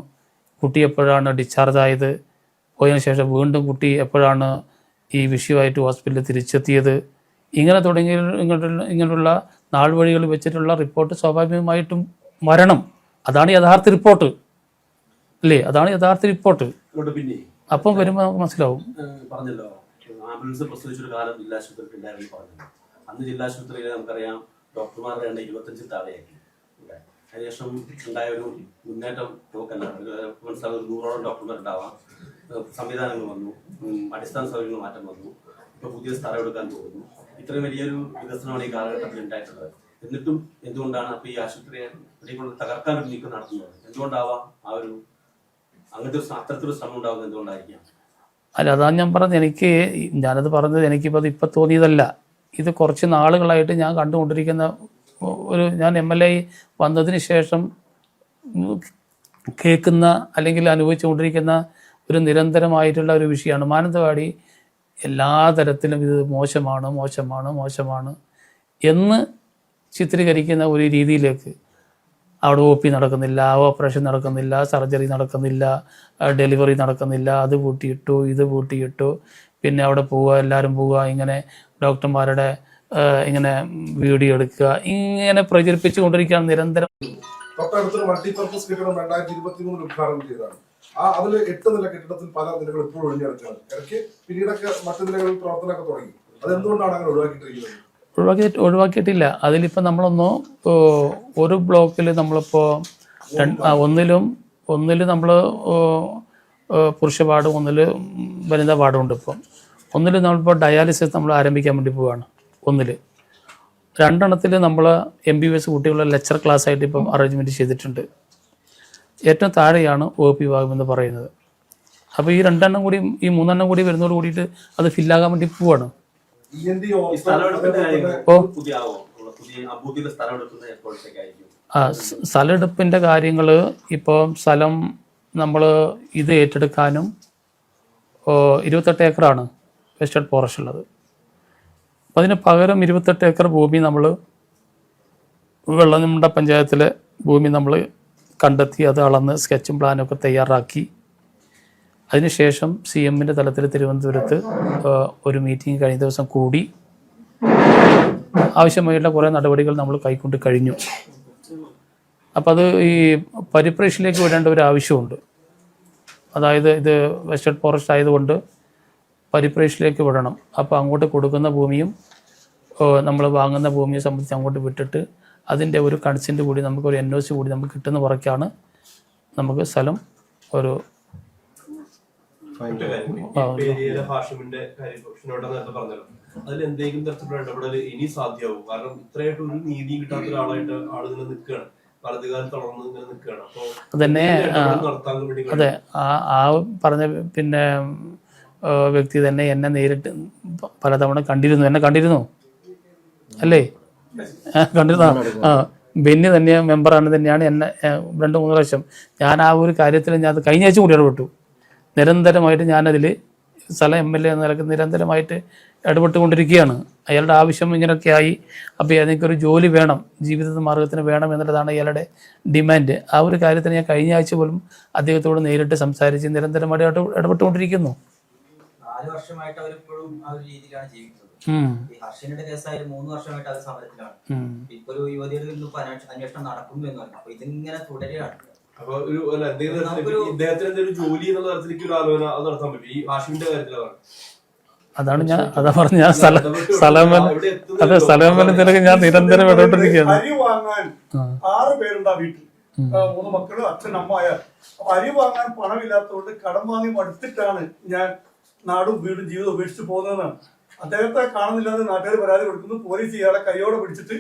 കുട്ടി എപ്പോഴാണ് ഡിസ്ചാർജ് ആയത്, പോയതിനു ശേഷം വീണ്ടും കുട്ടി എപ്പോഴാണ് ഈ വിഷയമായിട്ട് ഹോസ്പിറ്റലിൽ തിരിച്ചെത്തിയത്, ഇങ്ങനെ തുടങ്ങിയ ഇങ്ങനെയുള്ള നാൾ വഴികൾ വെച്ചിട്ടുള്ള റിപ്പോർട്ട് സ്വാഭാവികമായിട്ടും വരണം. അതാണ് യഥാർത്ഥ റിപ്പോർട്ട് അല്ലേ, അതാണ് യഥാർത്ഥ റിപ്പോർട്ട്. അപ്പം വരുമ്പോൾ നമുക്ക് മനസ്സിലാവും. പറഞ്ഞല്ലോ, ആംബുലൻസ് പ്രസവിച്ചൊരു കാലം ജില്ലാശുപത്രിയിൽ ഉണ്ടായിരുന്നു പറഞ്ഞു. അന്ന് ജില്ലാശുപത്രിയിൽ നമുക്കറിയാം ഡോക്ടർമാരുടെ എണ്ണം 25 താഴെയാക്കി. അതിനുശേഷം ഉണ്ടായ ഒരു മുന്നേറ്റം നമുക്കെല്ലാം മനസ്സിലാകുന്ന 100ഓളം ഡോക്ടർമാരുണ്ടാവാം. സംവിധാനങ്ങൾ വന്നു, അടിസ്ഥാന സൗകര്യങ്ങൾ മാറ്റം വന്നു, ഇപ്പോൾ പുതിയ സ്ഥലം എടുക്കാൻ പോകുന്നു. ഇത്രയും വലിയൊരു വികസനമാണ് ഈ കാലഘട്ടത്തിൽ ഉണ്ടായിട്ടുള്ളത്. എന്നിട്ടും എന്തുകൊണ്ടാണ് അപ്പോൾ ഈ ആശുപത്രിയെ തകർക്കാൻ ഒരു നീക്കം നടത്തുന്നത്? എന്തുകൊണ്ടാവാം ആ ഒരു അങ്ങനത്തെ അത്തരത്തിലൊരു ശ്രമം ഉണ്ടാകുന്നത് എന്തുകൊണ്ടായിരിക്കാം? അല്ല, അതാണ് ഞാൻ പറഞ്ഞത്. ഞാനത് പറഞ്ഞത് എനിക്കിപ്പോൾ ഇപ്പം തോന്നിയതല്ല. ഇത് കുറച്ച് നാളുകളായിട്ട് ഞാൻ കണ്ടുകൊണ്ടിരിക്കുന്ന ഞാൻ MLA വന്നതിന് ശേഷം കേൾക്കുന്ന അല്ലെങ്കിൽ അനുഭവിച്ചുകൊണ്ടിരിക്കുന്ന ഒരു നിരന്തരമായിട്ടുള്ള ഒരു വിഷയമാണ്. മാനന്തവാടി എല്ലാ തരത്തിലും ഇത് മോശമാണ് എന്ന് ചിത്രീകരിക്കുന്ന ഒരു രീതിയിലേക്ക്, അവിടെ OP നടക്കുന്നില്ല, ഓപ്പറേഷൻ നടക്കുന്നില്ല, സർജറി നടക്കുന്നില്ല, ഡെലിവറി നടക്കുന്നില്ല, അത് പൂട്ടിയിട്ടു, ഇത് പൂട്ടിയിട്ടു, പിന്നെ അവിടെ പോവുക, എല്ലാവരും പോവുക, ഇങ്ങനെ ഡോക്ടർമാരുടെ ഇങ്ങനെ വീഡിയോ എടുക്കുക, ഇങ്ങനെ പ്രചരിപ്പിച്ചു കൊണ്ടിരിക്കുകയാണ് നിരന്തരം. തൊട്ടടുത്തൊരു മൾട്ടിപർപ്പസ് കെട്ടിടം 2023 ഉദ്ഘാടനം ചെയ്തതാണ്. അതിൽ 8 നില കെട്ടിടത്തിൽ പല നിലകൾ ഇപ്പോഴും ഒഴിഞ്ഞെടുക്കുകയാണ്. ഇടയ്ക്ക് പിന്നീടൊക്കെ മറ്റു നിലകളിൽ പ്രവർത്തനമൊക്കെ തുടങ്ങി. അതെന്തുകൊണ്ടാണ് അങ്ങനെ ഒഴിവാക്കിയിട്ടില്ല. അതിലിപ്പോൾ ഒരു ബ്ലോക്കിൽ നമ്മളിപ്പോൾ ഒന്നിൽ നമ്മൾ പുരുഷ വാർഡും 1 വനിതാ വാർഡും ഉണ്ട്. ഒന്നിൽ നമ്മളിപ്പോൾ ഡയാലിസിസ് നമ്മൾ ആരംഭിക്കാൻ വേണ്ടി പോവുകയാണ്. 1 2 നമ്മൾ MBBS കുട്ടികളുടെ ലെക്ചർ ക്ലാസ് ആയിട്ട് ഇപ്പം അറേഞ്ച്മെൻറ്റ് ചെയ്തിട്ടുണ്ട്. ഏറ്റവും താഴെയാണ് OP വിഭാഗം എന്ന് പറയുന്നത്. അപ്പോൾ ഈ 2 കൂടി ഈ 3 കൂടി വരുന്നതോട് കൂടിയിട്ട് അത് ഫില്ലാകാൻ വേണ്ടി പോവാണ്. പുതിയ അബൂദിയിലെ സ്ഥലം എടുക്കുന്നത് എപ്പോഴത്തേക്കായിരിക്കും? സ്ഥലമെടുപ്പിൻ്റെ കാര്യങ്ങൾ ഇപ്പോൾ സ്ഥലം നമ്മൾ ഇത് ഏറ്റെടുക്കാനും 28 ഏക്കറാണ് വെസ്റ്റേൺ ഫോറസ്റ്റ് ഉള്ളത്. അപ്പം അതിന് പകരം 28 ഏക്കർ ഭൂമി നമ്മൾ വെള്ളമുണ്ട പഞ്ചായത്തിലെ ഭൂമി നമ്മൾ കണ്ടെത്തി അത് അളന്ന് സ്കെച്ചും പ്ലാനൊക്കെ തയ്യാറാക്കി അതിനുശേഷം CMൻ്റെ തലത്തിൽ തിരുവനന്തപുരത്ത് ഒരു മീറ്റിംഗ് കഴിഞ്ഞ ദിവസം കൂടി ആവശ്യമായിട്ടുള്ള കുറേ നടപടികൾ നമ്മൾ കൈക്കൊണ്ട് കഴിഞ്ഞു. അപ്പം അത് ഈ പരിപ്രേക്ഷയിലേക്ക് വിടേണ്ട ഒരു ആവശ്യമുണ്ട്. അതായത് ഇത് വെസ്റ്റേൺ ഫോറസ്റ്റ് ആയതുകൊണ്ട് പരിപ്രേക്ഷയിലേക്ക് വിടണം. അപ്പോൾ അങ്ങോട്ട് കൊടുക്കുന്ന ഭൂമിയും നമ്മൾ വാങ്ങുന്ന ഭൂമിയെ സംബന്ധിച്ച് അങ്ങോട്ട് വിട്ടിട്ട് അതിൻ്റെ ഒരു കൺസെൻറ്റ് കൂടി നമുക്കൊരു NOC കൂടി നമുക്ക് കിട്ടുന്ന പുറക്കാണ് നമുക്ക് സ്ഥലം ഒരു ഹാഷിമിന്റെ കാര്യം നേരത്തെ പറഞ്ഞല്ലോ, അതിൽ എന്തെങ്കിലും തരത്തിലുള്ള ഇടപെടൽ ഇനി സാധ്യമാവും? കാരണം ഇത്രയായിട്ട് ഒരു നീതി കിട്ടാത്ത ഒരാളായിട്ട് ആളുകൾ നിൽക്കുകയാണ്, വലതുകാലം തളർന്ന് ഇങ്ങനെ നിൽക്കുകയാണ്. അപ്പോൾ തന്നെ നടത്താൻ വേണ്ടി അതെ ആ പറഞ്ഞ പിന്നെ വ്യക്തി തന്നെ എന്നെ നേരിട്ട് പലതവണ കണ്ടിരുന്നു. എന്നെ കണ്ടിരുന്നു അല്ലേ? കണ്ടിരുന്ന ബെന്നി തന്നെ മെമ്പറാണ് തന്നെയാണ് എന്നെ 2-3 പ്രാവശ്യം. ഞാൻ ആ ഒരു കാര്യത്തിൽ ഞാൻ കഴിഞ്ഞ ആഴ്ച കൂടി ഇടപെട്ടു. നിരന്തരമായിട്ട് ഞാനതിൽ സ്ഥലം MLA എന്ന നിലക്ക് നിരന്തരമായിട്ട് ഇടപെട്ടുകൊണ്ടിരിക്കുകയാണ്. അയാളുടെ ആവശ്യം ഇങ്ങനെയൊക്കെ ആയി. അപ്പോൾ എനിക്കൊരു ജോലി വേണം, ജീവിത മാർഗത്തിന് വേണം എന്നുള്ളതാണ് അയാളുടെ ഡിമാൻഡ്. ആ ഒരു കാര്യത്തിന് ഞാൻ കഴിഞ്ഞ ആഴ്ച പോലും അദ്ദേഹത്തോട് നേരിട്ട് സംസാരിച്ച് നിരന്തരമായിട്ട് ഇടപെട്ടുകൊണ്ടിരിക്കുന്നു. 4 വർഷമായിട്ട് അവരിപ്പോഴും ആ ഒരു രീതിയിലാണ് ജീവിക്കുന്നത്. ഈ ഹർഷന്റെ കേസായാലും 3 വർഷമായിട്ട് അത് സമരത്തിലാണ്. ഇപ്പൊ ഒരു യുവതിയുടെ അന്വേഷണം നടക്കുന്നു എന്ന് പറഞ്ഞു. അപ്പൊ ഇതിങ്ങനെ തുടരുകയാണ്. അപ്പൊ ഒരു ഇദ്ദേഹത്തിന് ജോലി എന്നുള്ള തരത്തിലേക്ക് ഒരു ആലോചന അത് നടത്താൻ പറ്റും ഈ ഹാഷിമിന്റെ കാര്യത്തിലാണ്. അതാണ് ഞാൻ പറഞ്ഞ ഞാൻ സ്ഥലം തിരക്ക് ഞാൻ നിരന്തരം ഇടപെട്ടിരിക്കുകയാണ്. അരി വാങ്ങാൻ 6 പേരുണ്ടാ വീട്ടിൽ, 3 മക്കള്, അച്ഛൻ, അമ്മ. അരി വാങ്ങാൻ പണമില്ലാത്തതുകൊണ്ട് കടം വാങ്ങി മടുത്തിട്ടാണ് ഞാൻ നാടും വീടും ജീവിതം ഉപേക്ഷിച്ച് പോകുന്നതെന്നാണ്. അദ്ദേഹത്തെ കാണുന്നില്ലാതെ നാട്ടുകാർ പരാതി കൊടുക്കുന്നു. പോലീസ് ഇയാളെ കൈയോടെ പിടിച്ചിട്ട്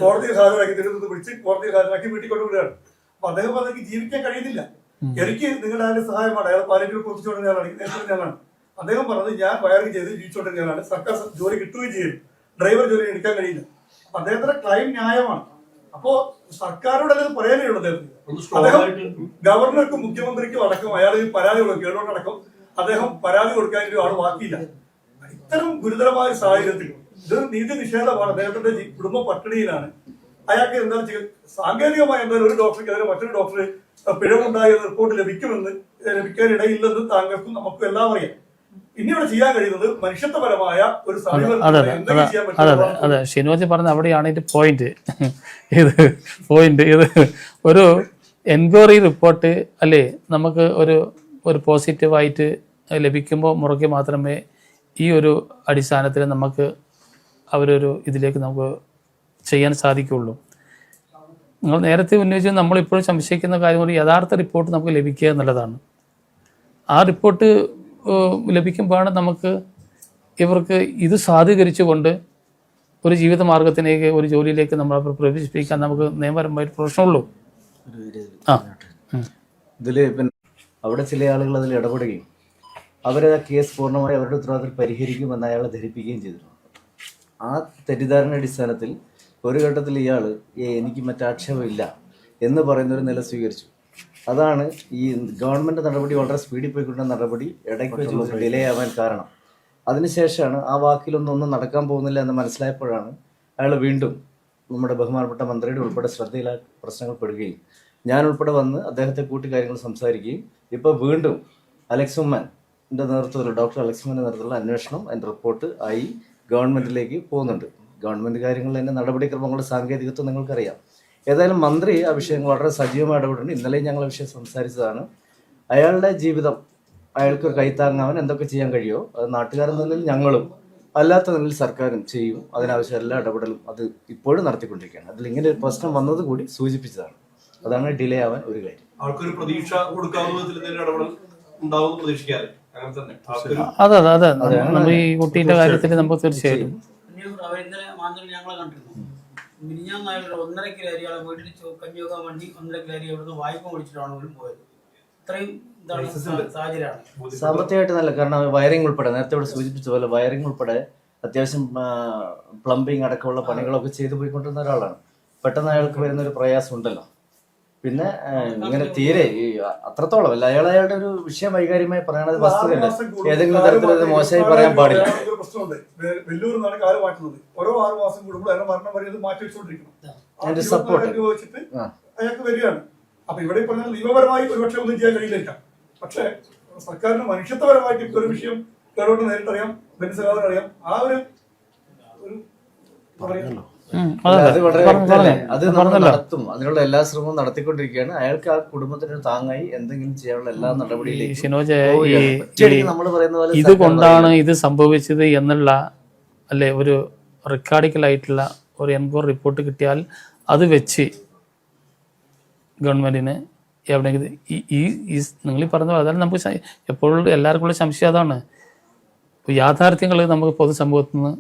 കോടതിയിൽ ഹാജരാക്കി, തിരുവനന്തപുരത്ത് പിടിച്ച് കോടതിയിൽ ഹാജരാക്കി വീട്ടിൽ കൊണ്ടുവിടുകയാണ്. അപ്പൊ അദ്ദേഹം പറഞ്ഞെങ്കിൽ ജീവിക്കാൻ കഴിയുന്നില്ല, എനിക്ക് നിങ്ങളുടെ ആരുടെ സഹായമാണ്. അയാൾ പാലറ്റിൽ പ്രവർത്തിച്ചുകൊണ്ടിരുന്നയാളാണ്, നേതൃത്വമാണ്. അദ്ദേഹം പറഞ്ഞത് ഞാൻ വയറിംഗ് ചെയ്ത് ജീവിച്ചുകൊണ്ടിരുന്നയാളാണ്, സർക്കാർ ജോലി കിട്ടുകയും ചെയ്യും, ഡ്രൈവർ ജോലി എടുക്കാൻ കഴിയില്ല. അപ്പൊ അദ്ദേഹത്തിന്റെ ക്ലൈം ന്യായമാണ്. അപ്പോ സർക്കാരോട് അത് പറയാനേ ഉള്ളൂ. അദ്ദേഹം ഗവർണർക്കും മുഖ്യമന്ത്രിക്കും അടക്കം അയാൾ പരാതി കൊടുക്കും, കേരളോടക്കം അദ്ദേഹം പരാതി കൊടുക്കാൻ ആൾ ബാക്കിയില്ല. ഇത്തരം ഗുരുതരമായ സാഹചര്യത്തിൽ ഇത് നീതി നിഷേധമാണ്. അദ്ദേഹത്തിന്റെ കുടുംബ പട്ടിണിയിലാണ്. അയാൾക്ക് എന്താ സാങ്കേതികമായി എന്തായാലും ഒരു ഡോക്ടർക്ക് അതിന് മറ്റൊരു ഡോക്ടർ പിഴവുണ്ടായ റിപ്പോർട്ട് ലഭിക്കാനിടയില്ലെന്ന് താങ്കൾക്കും നമുക്കും എല്ലാം അറിയാം. ഇനി ഇവിടെ ചെയ്യാൻ കഴിയുന്നത് മനുഷ്യത്വപരമായ ഒരു അതെ ഷിനോജ് പറഞ്ഞ അവിടെയാണ് ഇതിന്റെ പോയിന്റ്. ഇത് ഒരു എൻക്വയറി റിപ്പോർട്ട് അല്ലേ നമുക്ക് ഒരു പോസിറ്റീവായിട്ട് ലഭിക്കുമ്പോൾ മുറയ്ക്ക് മാത്രമേ ഈ ഒരു അടിസ്ഥാനത്തിൽ നമുക്ക് അവരൊരു ഇതിലേക്ക് നമുക്ക് ചെയ്യാൻ സാധിക്കുകയുള്ളൂ. നിങ്ങൾ നേരത്തെ ഉന്നയിച്ച് നമ്മളിപ്പോഴും സംശയിക്കുന്ന കാര്യം ഒരു യഥാർത്ഥ റിപ്പോർട്ട് നമുക്ക് ലഭിക്കുക എന്നുള്ളതാണ്. ആ റിപ്പോർട്ട് ലഭിക്കുമ്പോഴാണ് നമുക്ക് ഇവർക്ക് ഇത് സാധൂകരിച്ചുകൊണ്ട് ഒരു ജീവിത മാർഗത്തിലേക്ക് ഒരു ജോലിയിലേക്ക് നമ്മൾ പ്രവേശിപ്പിക്കാൻ നമുക്ക് നിയമപരമായിട്ട് പ്രശ്നമുള്ളൂ. ഇതിൽ പിന്നെ അവിടെ ചില ആളുകൾ അതിൽ ഇടപെടുകയും അവരെ ആ കേസ് പൂർണ്ണമായി അവരുടെ ഉത്തരവാദിത്തത്തിൽ പരിഹരിക്കുമെന്ന് അയാളെ ധരിപ്പിക്കുകയും ചെയ്തിട്ടുണ്ട്. ആ തെറ്റിദ്ധാരണ അടിസ്ഥാനത്തിൽ ഒരു ഘട്ടത്തിൽ ഇയാൾ എനിക്ക് മറ്റാക്ഷേപമില്ല എന്ന് പറയുന്നൊരു നില സ്വീകരിച്ചു. അതാണ് ഈ ഗവൺമെൻറ് നടപടി വളരെ സ്പീഡിൽ പോയിക്കൊണ്ട നടപടി ഇടയ്ക്ക് വെച്ച് ഡിലേ ആവാൻ കാരണം. അതിനുശേഷമാണ് ആ വാക്കിലൊന്നും നടക്കാൻ പോകുന്നില്ല എന്ന് മനസ്സിലായപ്പോഴാണ് അയാൾ വീണ്ടും നമ്മുടെ ബഹുമാനപ്പെട്ട മന്ത്രിയുടെ ഉൾപ്പെടെ ശ്രദ്ധയിലാ പ്രശ്നങ്ങൾ പെടുകയും ഞാൻ ഉൾപ്പെടെ വന്ന് അദ്ദേഹത്തെ കൂട്ടി കാര്യങ്ങൾ സംസാരിക്കുകയും ഇപ്പോൾ വീണ്ടും അലക്സ് ഉമ്മൻ്റെ നേതൃത്വത്തിൽ ഡോക്ടർ അലക്സ് ഉമ്മൻ്റെ നേതൃത്വത്തിലുള്ള അന്വേഷണം അതിൻ്റെ റിപ്പോർട്ട് ആയി ഗവൺമെൻറ്റിലേക്ക് പോകുന്നുണ്ട്. ഗവൺമെൻറ് കാര്യങ്ങളിൽ തന്നെ നടപടിക്രമങ്ങളുടെ സാങ്കേതികത്വം നിങ്ങൾക്കറിയാം. ഏതായാലും മന്ത്രി ആ വിഷയങ്ങൾ വളരെ സജീവമായി ഇടപെടുന്നുണ്ട്. ഇന്നലെയും ഞങ്ങൾ ആ വിഷയം സംസാരിച്ചതാണ്. അയാളുടെ ജീവിതം അയാൾക്കൊരു കൈത്താങ്ങാവാൻ എന്തൊക്കെ ചെയ്യാൻ കഴിയുമോ അത് നാട്ടുകാരെന്ന നിലയിൽ ഞങ്ങളും അല്ലാത്ത നിലയിൽ സർക്കാരും ചെയ്യും. അതിനാവശ്യം എല്ലാ ഇടപെടലും അത് ഇപ്പോഴും നടത്തിക്കൊണ്ടിരിക്കുകയാണ്. അതിൽ ഇങ്ങനെ ഒരു പ്രശ്നം വന്നത് കൂടി സൂചിപ്പിച്ചതാണ്. അതാണ് ഡിലേ ആവാൻ ഒരു കാര്യം. ആൾക്കൊരു പ്രതീക്ഷ കൊടുക്കാവുന്ന ഇടപെടൽ ഉണ്ടാവുമെന്ന് പ്രതീക്ഷിക്കാതെ അതെ നമ്മൾ ഈ കുട്ടീന്റെ കാര്യത്തിൽ നമുക്ക് തീർച്ചയായിട്ടും ഞങ്ങളെ കണ്ടിരുന്നു. മിനിഞ്ഞാന്നായാലും 1.5 കിലോ അരി ആളെ വീട്ടിൽ കഞ്ഞി വെക്കാൻ വേണ്ടി 1.5 കിലോ അരി അവിടുന്ന് വായ്പ മേടിച്ചിട്ടാണ് പോലും പോയത്. ഇത്രയും സാഹചര്യമാണ്. സാമ്പത്തികമായിട്ട് നല്ല, കാരണം വയറിംഗ് ഉൾപ്പെടെ നേരത്തെ ഇവിടെ സൂചിപ്പിച്ച പോലെ വയറിംഗ് ഉൾപ്പെടെ അത്യാവശ്യം പ്ലംബിംഗ് അടക്കമുള്ള പണികളൊക്കെ ചെയ്തു പോയിക്കൊണ്ടിരുന്ന ഒരാളാണ്. പെട്ടെന്ന് അയാൾക്ക് വരുന്നൊരു പ്രയാസം ഉണ്ടല്ലോ. പിന്നെ ഇങ്ങനെ തീരെ ഈ അത്രത്തോളം അല്ല, അയാളുടെ ഒരു വിഷയം വൈകാര്യമായി പറയണത് വസ്തുതയല്ല. ഏതെങ്കിലും തരത്തിൽ മോശമായി പറയാൻ പാടില്ല. പ്രശ്നമുണ്ട്. വെല്ലൂരിൽ നിന്നാണ് കാല് മാറ്റുന്നത്. ഓരോ 6 മാസം കൂടുമ്പോൾ അയാൾ മരണം വരെ ഇത് മാറ്റി വെച്ചുകൊണ്ടിരിക്കണം. അതിന്റെ സപ്പോർട്ട് വെച്ചിട്ട് അയാൾക്ക് വരികയാണ്. അപ്പൊ ഇവിടെ പറഞ്ഞാൽ നിയമപരമായി ഒരുപക്ഷെ ഒന്നും ചെയ്യാൻ കഴിയില്ല. പക്ഷെ സർക്കാരിന് മനുഷ്യത്വപരമായിട്ട് ഇപ്പൊ ഒരു വിഷയം കേരളോട്ട് നേരിട്ടറിയാം, ബെൻസകാരനറിയാം. ആ ഒരു അത് വളരെ വ്യക്തമല്ലേ. അത് നമ്മൾ നടത്തും, അതിനുള്ള എല്ലാ ശ്രമവും നടത്തിക്കൊണ്ടിരിക്കുകയാണ്. അയാൾക്ക് ആ കുടുംബത്തിന് താങ്ങായി എന്തെങ്കിലും ചെയ്യാനുള്ള എല്ലാ നടപടിയിലേക്കും നമ്മൾ പറയുന്ന പോലെ ഇത് കൊണ്ടാണ് ഇത് സംഭവിച്ചത് എന്നുള്ള അല്ലെ ഒരു റെക്കോർഡിക്കലായിട്ടുള്ള ഒരു എൻക്വയറി റിപ്പോർട്ട് കിട്ടിയാൽ അത് വെച്ച് ഗവൺമെന്റിന് എവിടെയെങ്കിലും ഈ നിങ്ങൾ പറഞ്ഞ പോലെ അതായത് നമുക്ക് എപ്പോഴും എല്ലാവർക്കും ഉള്ള സംശയം അതാണ്. യാഥാർത്ഥ്യങ്ങൾ നമുക്ക് പൊതുസമൂഹത്തിൽ നിന്ന്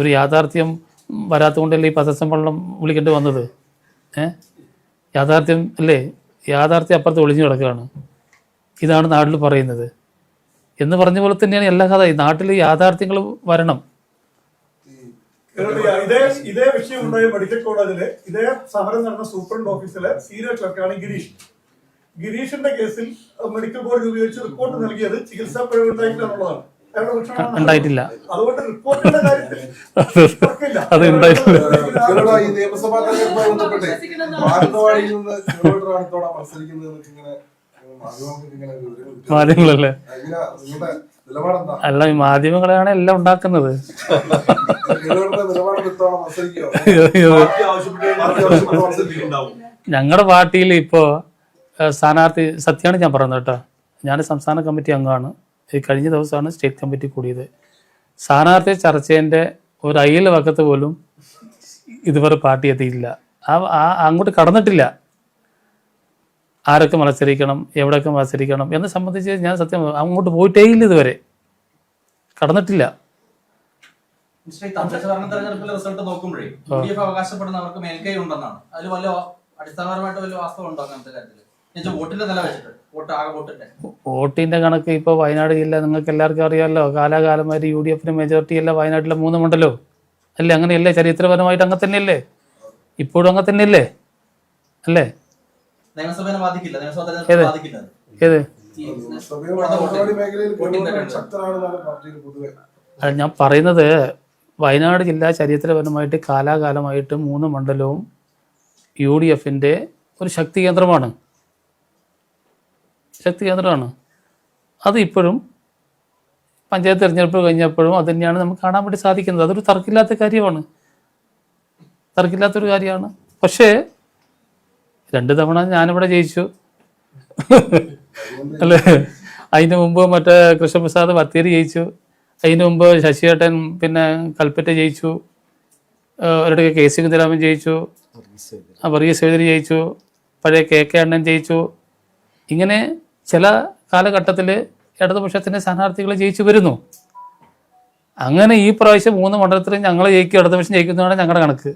ഒരു യാഥാർത്ഥ്യം വരാത്ത കൊണ്ടല്ലേ ഈ പത്രസമ്മേളനം വിളിക്കേണ്ടി വന്നത്. യാഥാർത്ഥ്യം അല്ലേ, യാഥാർത്ഥ്യം അപ്പുറത്ത് ഒളിഞ്ഞു കിടക്കുകയാണ്. ഇതാണ് നാട്ടിൽ പറയുന്നത് എന്ന് പറഞ്ഞ പോലെ തന്നെയാണ് എല്ലാ കഥ. ഈ നാട്ടിൽ യാഥാർത്ഥ്യങ്ങൾ വരണം. ഇതേ വിഷയം ഉണ്ടായ മെഡിക്കൽ കോളേജില് ഇതേ സമരം നടന്ന സൂപ്രണ്ട് ഓഫീസിലെ സീനിയർ ക്ലർക്കാണ് ഗിരീഷ്. ഗിരീഷിന്റെ കേസിൽ മെഡിക്കൽ ബോർഡ് രൂപീകരിച്ച് റിപ്പോർട്ട് നൽകിയത് ചികിത്സാ പിഴവ് ഉണ്ടായിട്ടില്ല എന്നുള്ളതാണ്. ഉണ്ടായിട്ടില്ല, അതുകൊണ്ട് റിപ്പോർട്ടിന്റെ കാര്യത്തിൽ അത് ഉണ്ടായിട്ടില്ല. ഈ നിയമസഭാ തെരഞ്ഞെടുപ്പുമായി ബന്ധപ്പെട്ട് മാനന്തവാടിയിൽ നിന്ന് കിലോമീറ്റർ മത്സരിക്കുന്നത് മാധ്യമങ്ങളല്ലേ? അല്ല, ഈ മാധ്യമങ്ങളാണ് എല്ലാം ഉണ്ടാക്കുന്നത്. ഞങ്ങളുടെ പാർട്ടിയിൽ ഇപ്പോ സ്ഥാനാർത്ഥി സത്യമാണ് ഞാൻ പറയുന്നത് കേട്ടോ. ഞാൻ സംസ്ഥാന കമ്മിറ്റി അംഗമാണ്. ഈ കഴിഞ്ഞ ദിവസമാണ് സ്റ്റേറ്റ് കമ്മിറ്റി കൂടിയത്. സ്ഥാനാർത്ഥി ചർച്ചേൻ്റെ ഒരു അയ്യൽ വക്കത്ത് പോലും ഇതുവരെ പാർട്ടി എത്തിയിട്ടില്ല. അങ്ങോട്ട് കടന്നിട്ടില്ല. ആരൊക്കെ മത്സരിക്കണം, എവിടെയൊക്കെ മത്സരിക്കണം എന്നെ സംബന്ധിച്ച് ഞാൻ സത്യം അങ്ങോട്ട് പോയിട്ടേ ഇല്ല, ഇതുവരെ കടന്നിട്ടില്ല. തദ്ദേശ ഭരണ തെരഞ്ഞെടുപ്പിലെ റിസൾട്ട് നോക്കുമ്പോഴേ UDF അവകാശപ്പെടുന്നവർക്ക് മേൽക്കൈ ഉണ്ടെന്നാണ്. അതിൽ വല്ല അടിസ്ഥാനപരമായിട്ട് വലിയ വാസ്തവം ഉണ്ടോ അങ്ങനത്തെ കാര്യത്തിൽ? വോട്ടിന്റെ നില വെച്ചിട്ട് വോട്ടിന്റെ കണക്ക് ഇപ്പൊ വയനാട് ജില്ല നിങ്ങൾക്ക് എല്ലാവർക്കും അറിയാമല്ലോ. കാലാകാലമായിട്ട് UDF മെജോറിറ്റി അല്ല വയനാട്ടിലെ 3 മണ്ഡലോ അല്ലേ? അങ്ങനെയല്ലേ? ചരിത്രപരമായിട്ട് അങ്ങനെ തന്നെയല്ലേ? ഇപ്പോഴും അങ്ങനെ തന്നെയല്ലേ? അല്ലേ? ഏത് അത് ഞാൻ പറയുന്നത്, വയനാട് ജില്ല ചരിത്രപരമായിട്ട് കാലാകാലമായിട്ട് 3 മണ്ഡലവും UDFന്റെ ഒരു ശക്തി കേന്ദ്രമാണ്. അത് ഇപ്പോഴും പഞ്ചായത്ത് തെരഞ്ഞെടുപ്പ് കഴിഞ്ഞപ്പോഴും അത് തന്നെയാണ് നമുക്ക് കാണാൻ വേണ്ടി സാധിക്കുന്നത്. അതൊരു തർക്കമില്ലാത്തൊരു കാര്യമാണ്. പക്ഷേ 2 തവണ ഞാനിവിടെ ജയിച്ചു അല്ലേ? അതിന് മുമ്പ് മറ്റേ കൃഷ്ണപ്രസാദ് ബത്തേരി ജയിച്ചു. അതിന് മുമ്പ് ശശിയേട്ടൻ പിന്നെ കൽപ്പറ്റ ജയിച്ചു. ഒരിടയ്ക്ക് KC കുഞ്ഞിരാമൻ ജയിച്ചു. വർഗീസ് ചൗധരി ജയിച്ചു. പഴയ KK അണ്ണൻ ജയിച്ചു. ഇങ്ങനെ ചില കാലഘട്ടത്തിൽ ഇടതുപക്ഷത്തിൻ്റെ സ്ഥാനാർത്ഥികൾ ജയിച്ചു വരുന്നു. അങ്ങനെ ഈ പ്രാവശ്യം 3 മണ്ഡലത്തിലും ഞങ്ങൾ ജയിക്കും, ഇടതുപക്ഷം ജയിക്കുന്നതാണ് ഞങ്ങളുടെ കണക്ക്.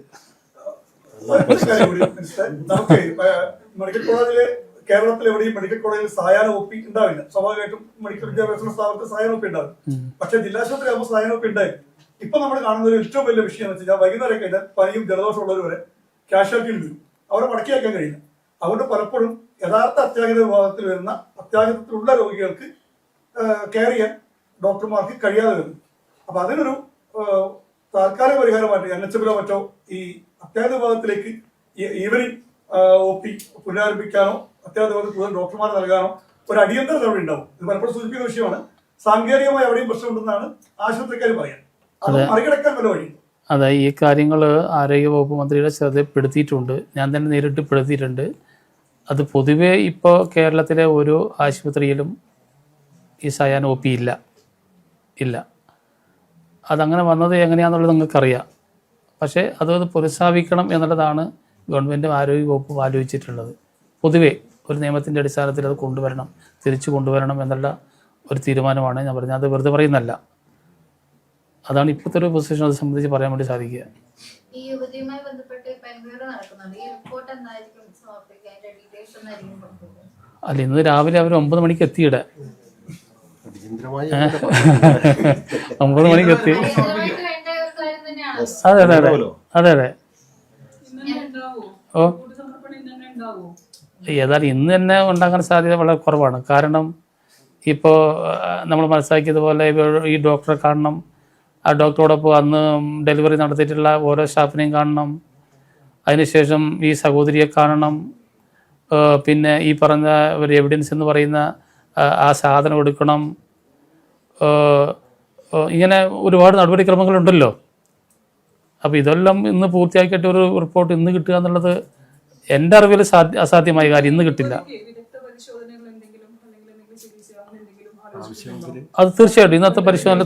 മെഡിക്കൽ കോളേജില് കേരളത്തിൽ എവിടെയും മെഡിക്കൽ കോളേജിൽ സായാഹ്ന ഒപ്പി ഉണ്ടാവില്ല. സ്വാഭാവികമായിട്ടും മെഡിക്കൽ വിദ്യാഭ്യാസ സ്ഥാപനത്തിൽ സായാഹ്ന ഒപ്പി ഉണ്ടാവും. പക്ഷെ ജില്ലാശുപത്രി ആകുമ്പോൾ സായാഹ്ന ഒപ്പി ഉണ്ടായി. ഇപ്പൊ നമ്മൾ കാണുന്ന ഒരു ഏറ്റവും വലിയ വിഷയം എന്ന് വെച്ചാൽ വൈകുന്നേരം കഴിഞ്ഞാൽ പനിയും ജലദോഷം ഉള്ളവർ വരെ കാഷ്വാലിറ്റിയിൽ വരും. അവരെ മടക്കി വയ്ക്കാൻ കഴിയില്ല. അതുകൊണ്ട് പലപ്പോഴും യഥാർത്ഥ അത്യാഹിത വിഭാഗത്തിൽ വരുന്ന അത്യാഹിതത്തിലുള്ള രോഗികൾക്ക് കെയർ ചെയ്യാൻ ഡോക്ടർമാർക്ക് കഴിയാതെ വരുന്നു. അപ്പൊ അതിനൊരു താൽക്കാലിക പരിഹാരമായിട്ട് NHMലോ മറ്റോ ഈ അത്യാഹിത വിഭാഗത്തിലേക്ക് ഈവനിങ് OP പുനരാരംഭിക്കാനോ അത്യാഹിത വിഭാഗത്തിൽ കൂടുതൽ ഡോക്ടർമാർ നൽകാനോ ഒരു അടിയന്തര നടപടി ഉണ്ടാവും. ഇത് പലപ്പോഴും സൂചിപ്പിക്കുന്ന വിഷയമാണ്. സാങ്കേതികമായി എവിടെയും പ്രശ്നമുണ്ടെന്നാണ് ആശുപത്രിക്കാർ പറയാൻ. അത് മറികടക്കാൻ വല്ല വഴി. അതെ, ഈ കാര്യങ്ങൾ ആരോഗ്യവകുപ്പ് മന്ത്രിയുടെ ശ്രദ്ധപ്പെടുത്തിയിട്ടുണ്ട്. ഞാൻ തന്നെ നേരിട്ട് പെടുത്തിയിട്ടുണ്ട്. അത് പൊതുവേ ഇപ്പോൾ കേരളത്തിലെ ഓരോ ആശുപത്രിയിലും ഈ സായാഹ്ന OP ഇല്ല. അതങ്ങനെ വന്നത് എങ്ങനെയാണെന്നുള്ളത് നിങ്ങൾക്കറിയാം. പക്ഷേ അത് പുനഃസ്ഥാപിക്കണം എന്നുള്ളതാണ് ഗവൺമെൻറ്റും ആരോഗ്യവകുപ്പും ആലോചിച്ചിട്ടുള്ളത്. പൊതുവേ ഒരു നിയമത്തിൻ്റെ അടിസ്ഥാനത്തിൽ അത് തിരിച്ചു കൊണ്ടുവരണം എന്നുള്ള ഒരു തീരുമാനമാണ് ഞാൻ പറഞ്ഞത്. അത് വെറുതെ പറയുന്നല്ല. അതാണ് ഇപ്പോഴത്തെ ഒരു പൊസിഷൻ അത് സംബന്ധിച്ച് പറയാൻ വേണ്ടി സാധിക്കുക. ഈ യുവതിയുമായി ബന്ധപ്പെട്ട് എൻക്വയറി നടക്കുന്നുണ്ട്. ഈ റിപ്പോർട്ട് എന്തായിരിക്കും സമർപ്പിക്കാൻ ഡീറ്റെയിൽസ് എന്നായിരിക്കും? അല്ല, ഇന്ന് രാവിലെ അവർ 9 മണിക്ക് എത്തിയിടെ അടിയന്തരമായി 9 മണിക്ക് എത്തി. അടിയന്തരമായിട്ട് വേണ്ട ഒരു കാര്യം തന്നെയാണ്. അതെ അതെ അതെ അതെ അതെ. ഓ ഏതായാലും ഇന്ന് തന്നെ ഉണ്ടാക്കാൻ സാധ്യത വളരെ കുറവാണ്. കാരണം ഇപ്പോൾ നമ്മൾ മനസ്സിലാക്കിയതുപോലെ ഈ ഡോക്ടറെ കാണണം, ആ ഡോക്ടറോടൊപ്പം അന്ന് ഡെലിവറി നടത്തിയിട്ടുള്ള ഓരോ സ്റ്റാഫിനെയും കാണണം, അതിനുശേഷം ഈ സഹോദരിയെ കാണണം, പിന്നെ ഈ പറഞ്ഞ ഒരു എവിഡൻസ് എന്ന് പറയുന്ന ആ സാധനം എടുക്കണം. ഇങ്ങനെ ഒരുപാട് നടപടിക്രമങ്ങളുണ്ടല്ലോ. അപ്പോൾ ഇതെല്ലാം ഇന്ന് പൂർത്തിയാക്കിയിട്ട് ഒരു റിപ്പോർട്ട് ഇന്ന് കിട്ടുക എന്നുള്ളത് എൻ്റെ അറിവിൽ അസാധ്യമായ കാര്യം. ഇന്ന് കിട്ടില്ല. അത് തീർച്ചയായിട്ടും ഇന്നത്തെ പരിശോധന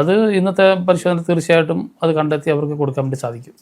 അത് ഇന്നത്തെ പരിശോധന തീർച്ചയായിട്ടും അത് കണ്ടെത്തി അവർക്ക് കൊടുക്കാൻ വേണ്ടി സാധിക്കും.